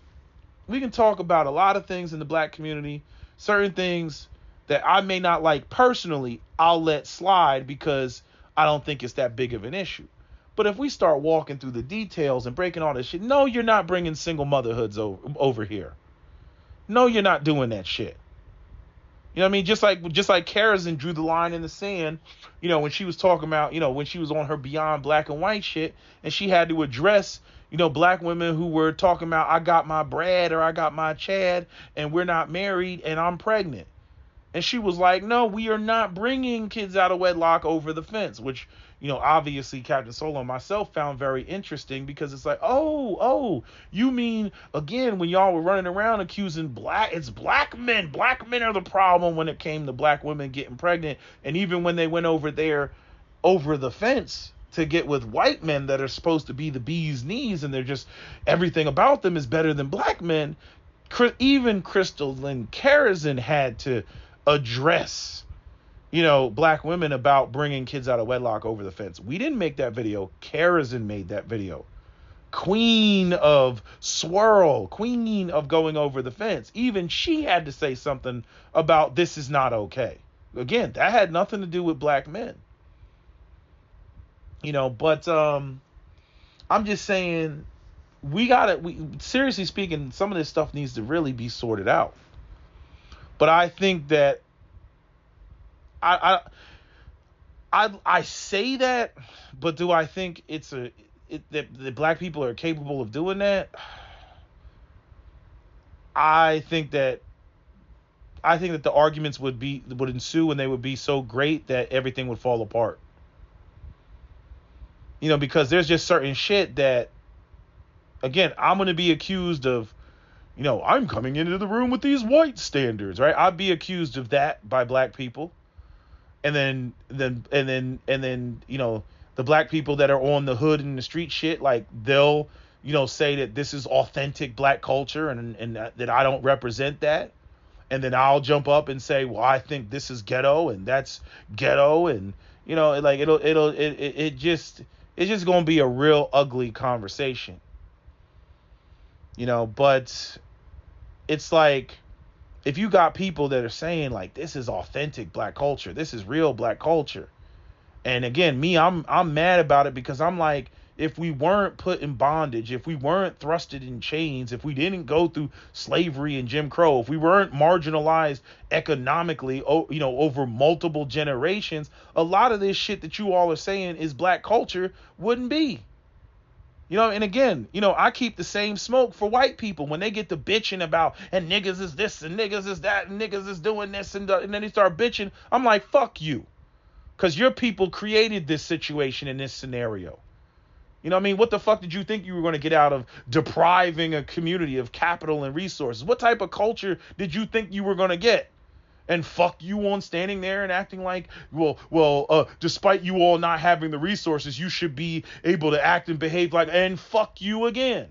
we can talk about a lot of things in the black community, certain things that I may not like personally, I'll let slide because I don't think it's that big of an issue. But if we start walking through the details and breaking all this shit, no, you're not bringing single motherhoods over here. No, you're not doing that shit. You know what I mean? Just like Colorism drew the line in the sand, when she was talking about, when she was on her Beyond Black and White shit, and she had to address, black women who were talking about, I got my Brad or I got my Chad and we're not married and I'm pregnant. And she was like, no, we are not bringing kids out of wedlock over the fence, which, obviously Captain Solo and myself found very interesting because it's like, oh, you mean, again, when y'all were running around accusing it's black men. Black men are the problem when it came to black women getting pregnant. And even when they went over there over the fence to get with white men that are supposed to be the bee's knees and they're just, everything about them is better than black men, even Crystal Lynn Colorism had to address black women about bringing kids out of wedlock over the fence. We didn't make that video. Colorism made that video. Queen of swirl, queen of going over the fence. Even she had to say something about this is not okay. Again, that had nothing to do with black men. But I'm just saying seriously speaking, some of this stuff needs to really be sorted out. But I think that I say that, but do I think that black people are capable of doing that? I think that the arguments would ensue and they would be so great that everything would fall apart. Because there's just certain shit that, again, I'm going to be accused of, I'm coming into the room with these white standards, right? I'd be accused of that by black people. And then, the black people that are on the hood and the street shit, like they'll, say that this is authentic black culture and that I don't represent that. And then I'll jump up and say, well, I think this is ghetto and that's ghetto. And, it's just going to be a real ugly conversation, but it's like, if you got people that are saying like, this is authentic black culture, this is real black culture. And again, I'm mad about it because I'm like, if we weren't put in bondage, if we weren't thrusted in chains, if we didn't go through slavery and Jim Crow, if we weren't marginalized economically, over multiple generations, a lot of this shit that you all are saying is black culture wouldn't be. And again, I keep the same smoke for white people when they get to bitching about, and niggas is this and niggas is that and niggas is doing this and then they start bitching. I'm like, fuck you. Because your people created this situation in this scenario. What the fuck did you think you were going to get out of depriving a community of capital and resources? What type of culture did you think you were going to get? And fuck you on standing there and acting like, despite you all not having the resources, you should be able to act and behave like, and fuck you again.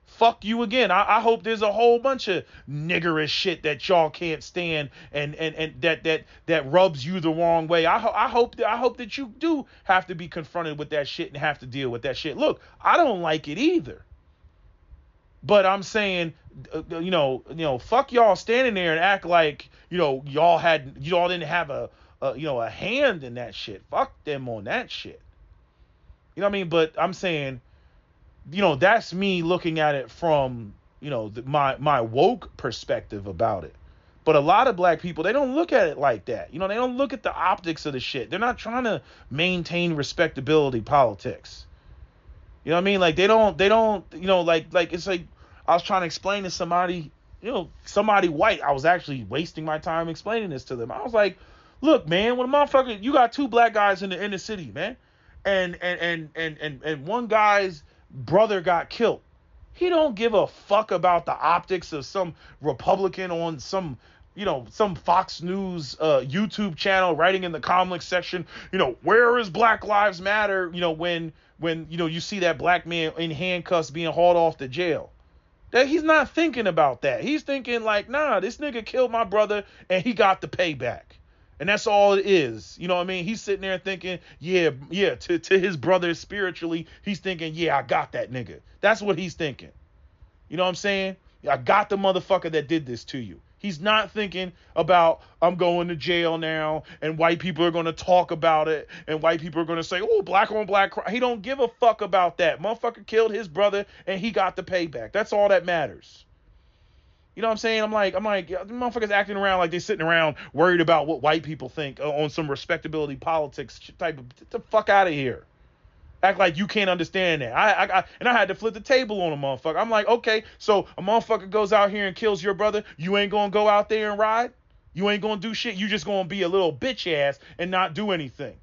Fuck you again. I hope there's a whole bunch of niggerish shit that y'all can't stand and that rubs you the wrong way. I hope that you do have to be confronted with that shit and have to deal with that shit. Look, I don't like it either. But I'm saying, fuck y'all standing there and act like, y'all didn't have a hand in that shit. Fuck them on that shit. But I'm saying, that's me looking at it from, my woke perspective about it. But a lot of black people, they don't look at it like that. They don't look at the optics of the shit. They're not trying to maintain respectability politics. Like they don't, like it's like, I was trying to explain to somebody, somebody white. I was actually wasting my time explaining this to them. I was like, look, man, when a motherfucker, you got two black guys in the inner city, man. And one guy's brother got killed. He don't give a fuck about the optics of some Republican on some Fox News YouTube channel writing in the comments section, where is Black Lives Matter, when you see that black man in handcuffs being hauled off to jail. That he's not thinking about that. He's thinking like, nah, this nigga killed my brother and he got the payback. And that's all it is. You know what I mean? He's sitting there thinking, yeah, to his brother spiritually, he's thinking, yeah, I got that nigga. That's what he's thinking. You know what I'm saying? I got the motherfucker that did this to you. He's not thinking about, I'm going to jail now and white people are going to talk about it and white people are going to say, oh, black on black crime. He don't give a fuck about that. Motherfucker killed his brother and he got the payback. That's all that matters. You know what I'm saying? I'm like, motherfuckers acting around like they're sitting around worried about what white people think on some respectability politics type of, get the fuck out of here. Act like you can't understand that. I had to flip the table on a motherfucker. I'm like, okay, so a motherfucker goes out here and kills your brother. You ain't gonna go out there and ride? You ain't gonna do shit? You just gonna be a little bitch ass and not do anything?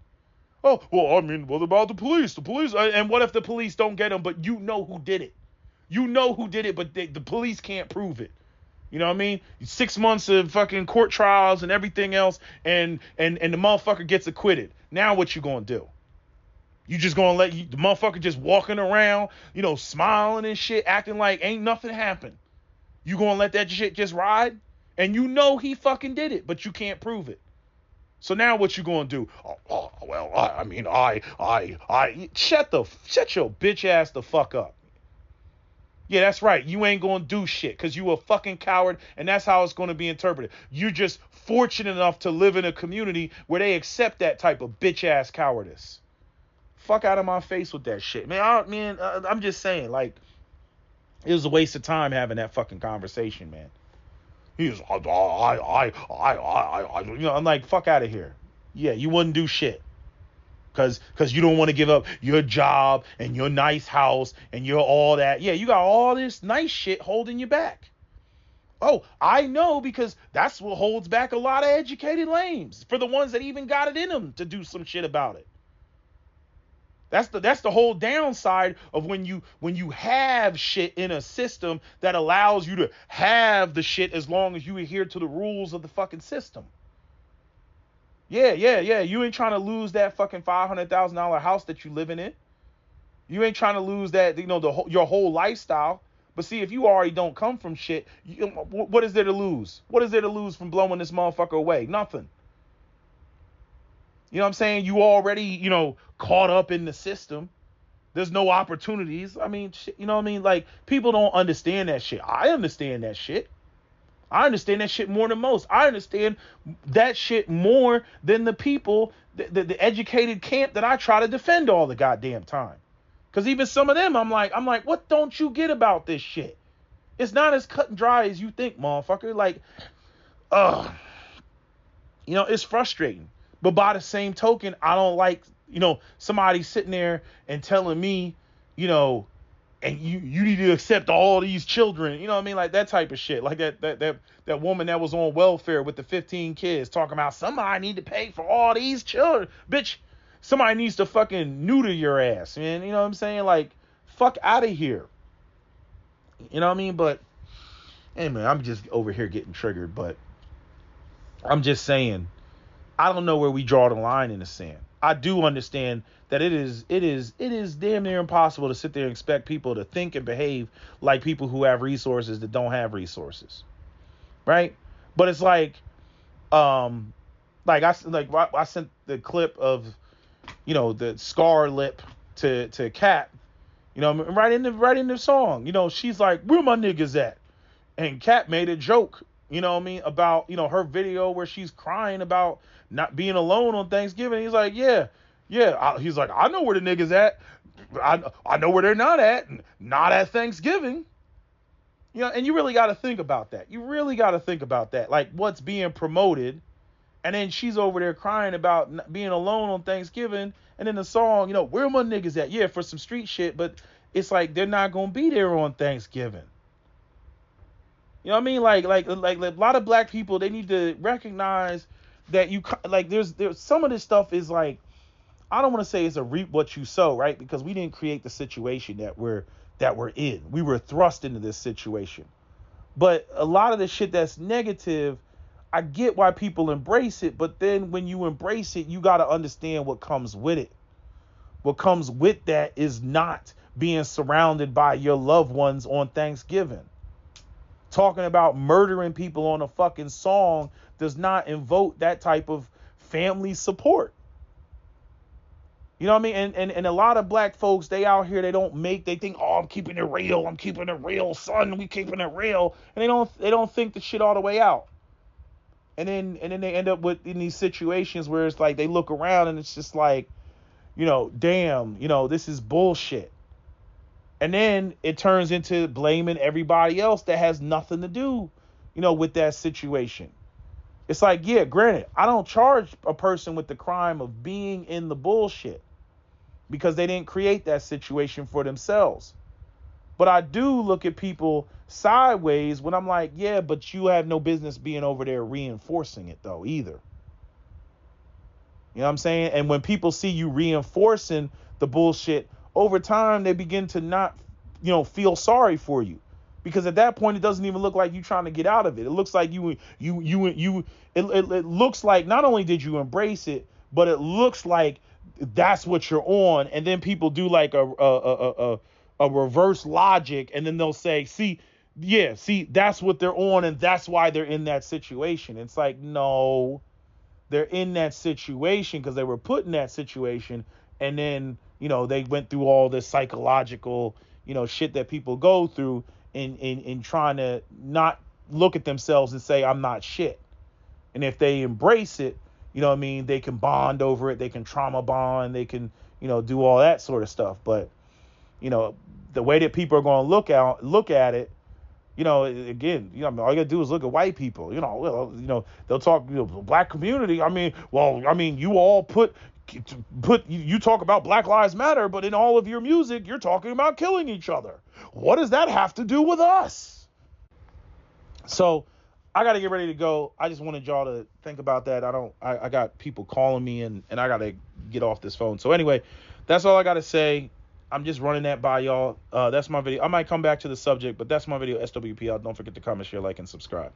Oh, well, I mean, what about the police? The police, and what if the police don't get him, but you know who did it? You know who did it, but the police can't prove it. You know what I mean? 6 months of fucking court trials and everything else, and the motherfucker gets acquitted. Now what you gonna do? You just gonna let the motherfucker just walking around, you know, smiling and shit, acting like ain't nothing happened. You gonna let that shit just ride? And you know he fucking did it, but you can't prove it. So now what you gonna do? Shut your bitch ass the fuck up. Yeah, that's right. You ain't gonna do shit because you a fucking coward, and that's how it's gonna be interpreted. You're just fortunate enough to live in a community where they accept that type of bitch ass cowardice. Fuck out of my face with that shit, man. I'm just saying, like, it was a waste of time having that fucking conversation, man. He was, you know, I'm like, fuck out of here. Yeah, you wouldn't do shit, cause you don't want to give up your job and your nice house and your all that. Yeah, you got all this nice shit holding you back. Oh, I know, because that's what holds back a lot of educated lames, for the ones that even got it in them to do some shit about it. That's the whole downside of when you have shit in a system that allows you to have the shit as long as you adhere to the rules of the fucking system. Yeah. You ain't trying to lose that fucking $500,000 house that you living in. You ain't trying to lose that, you know, your whole lifestyle. But see, if you already don't come from shit, what is there to lose? What is there to lose from blowing this motherfucker away? Nothing. You know what I'm saying? You already, you know, caught up in the system. There's no opportunities. I mean, shit, you know what I mean? Like, people don't understand that shit. I understand that shit. I understand that shit more than most. I understand that shit more than the people, the educated camp that I try to defend all the goddamn time. Because even some of them, I'm like, what don't you get about this shit? It's not as cut and dry as you think, motherfucker. Like, you know, it's frustrating. But by the same token, I don't like, you know, somebody sitting there and telling me, you know, and you need to accept all these children. You know what I mean? Like that type of shit. Like that woman that was on welfare with the 15 kids talking about somebody need to pay for all these children. Bitch, somebody needs to fucking neuter your ass, man. You know what I'm saying? Like, fuck out of here. You know what I mean? But, anyway, I'm just over here getting triggered. But I'm just saying, I don't know where we draw the line in the sand. I do understand that it is damn near impossible to sit there and expect people to think and behave like people who have resources that don't have resources, right? But it's like I sent the clip of, you know, the scar lip to Kat, you know, right in the song, you know, she's like, where my niggas at? And Kat made a joke, you know what I mean, about, you know, her video where she's crying about not being alone on Thanksgiving. He's like, yeah. He's like, I know where the niggas at. I know where they're not at Thanksgiving. You know, and you really got to think about that. You really got to think about that. Like, what's being promoted. And then she's over there crying about being alone on Thanksgiving. And then the song, you know, where my niggas at? Yeah, for some street shit. But it's like, they're not going to be there on Thanksgiving. You know what I mean? Like a lot of black people, they need to recognize that you, like, there's some of this stuff is like, I don't want to say it's a reap what you sow, right? Because we didn't create the situation that we're in. We were thrust into this situation. But a lot of the shit that's negative, I get why people embrace it, but then when you embrace it, you got to understand what comes with it. What comes with that is not being surrounded by your loved ones on Thanksgiving. talking about murdering people on a fucking song does not invoke that type of family support. You know what I mean? And a lot of black folks, they out here, they think, oh, I'm keeping it real, son, we keeping it real. And they don't think the shit all the way out. And then they end up in these situations where it's like they look around and it's just like, damn, this is bullshit. And then it turns into blaming everybody else that has nothing to do, with that situation. It's like, yeah, granted, I don't charge a person with the crime of being in the bullshit because they didn't create that situation for themselves. But I do look at people sideways when I'm like, yeah, but you have no business being over there reinforcing it though either. You know what I'm saying? And when people see you reinforcing the bullshit, over time they begin to not, feel sorry for you. Because at that point, it doesn't even look like you trying to get out of it. It looks like it looks like not only did you embrace it, but it looks like that's what you're on. And then people do like a reverse logic. And then they'll say, see, that's what they're on. And that's why they're in that situation. It's like, no, they're in that situation because they were put in that situation. And then, they went through all this psychological, shit that people go through in trying to not look at themselves and say, I'm not shit. And if they embrace it, they can bond over it. They can trauma bond. They can, do all that sort of stuff. But, the way that people are going to look at it, again, all you gotta do is look at white people, they'll talk, black community. You all you talk about Black Lives Matter, but in all of your music, you're talking about killing each other. What does that have to do with us? So I got to get ready to go. I just wanted y'all to think about that. I got people calling me and I got to get off this phone. So anyway, that's all I got to say. I'm just running that by y'all. That's my video. I might come back to the subject, but that's my video, SWP. Don't forget to comment, share, like, and subscribe.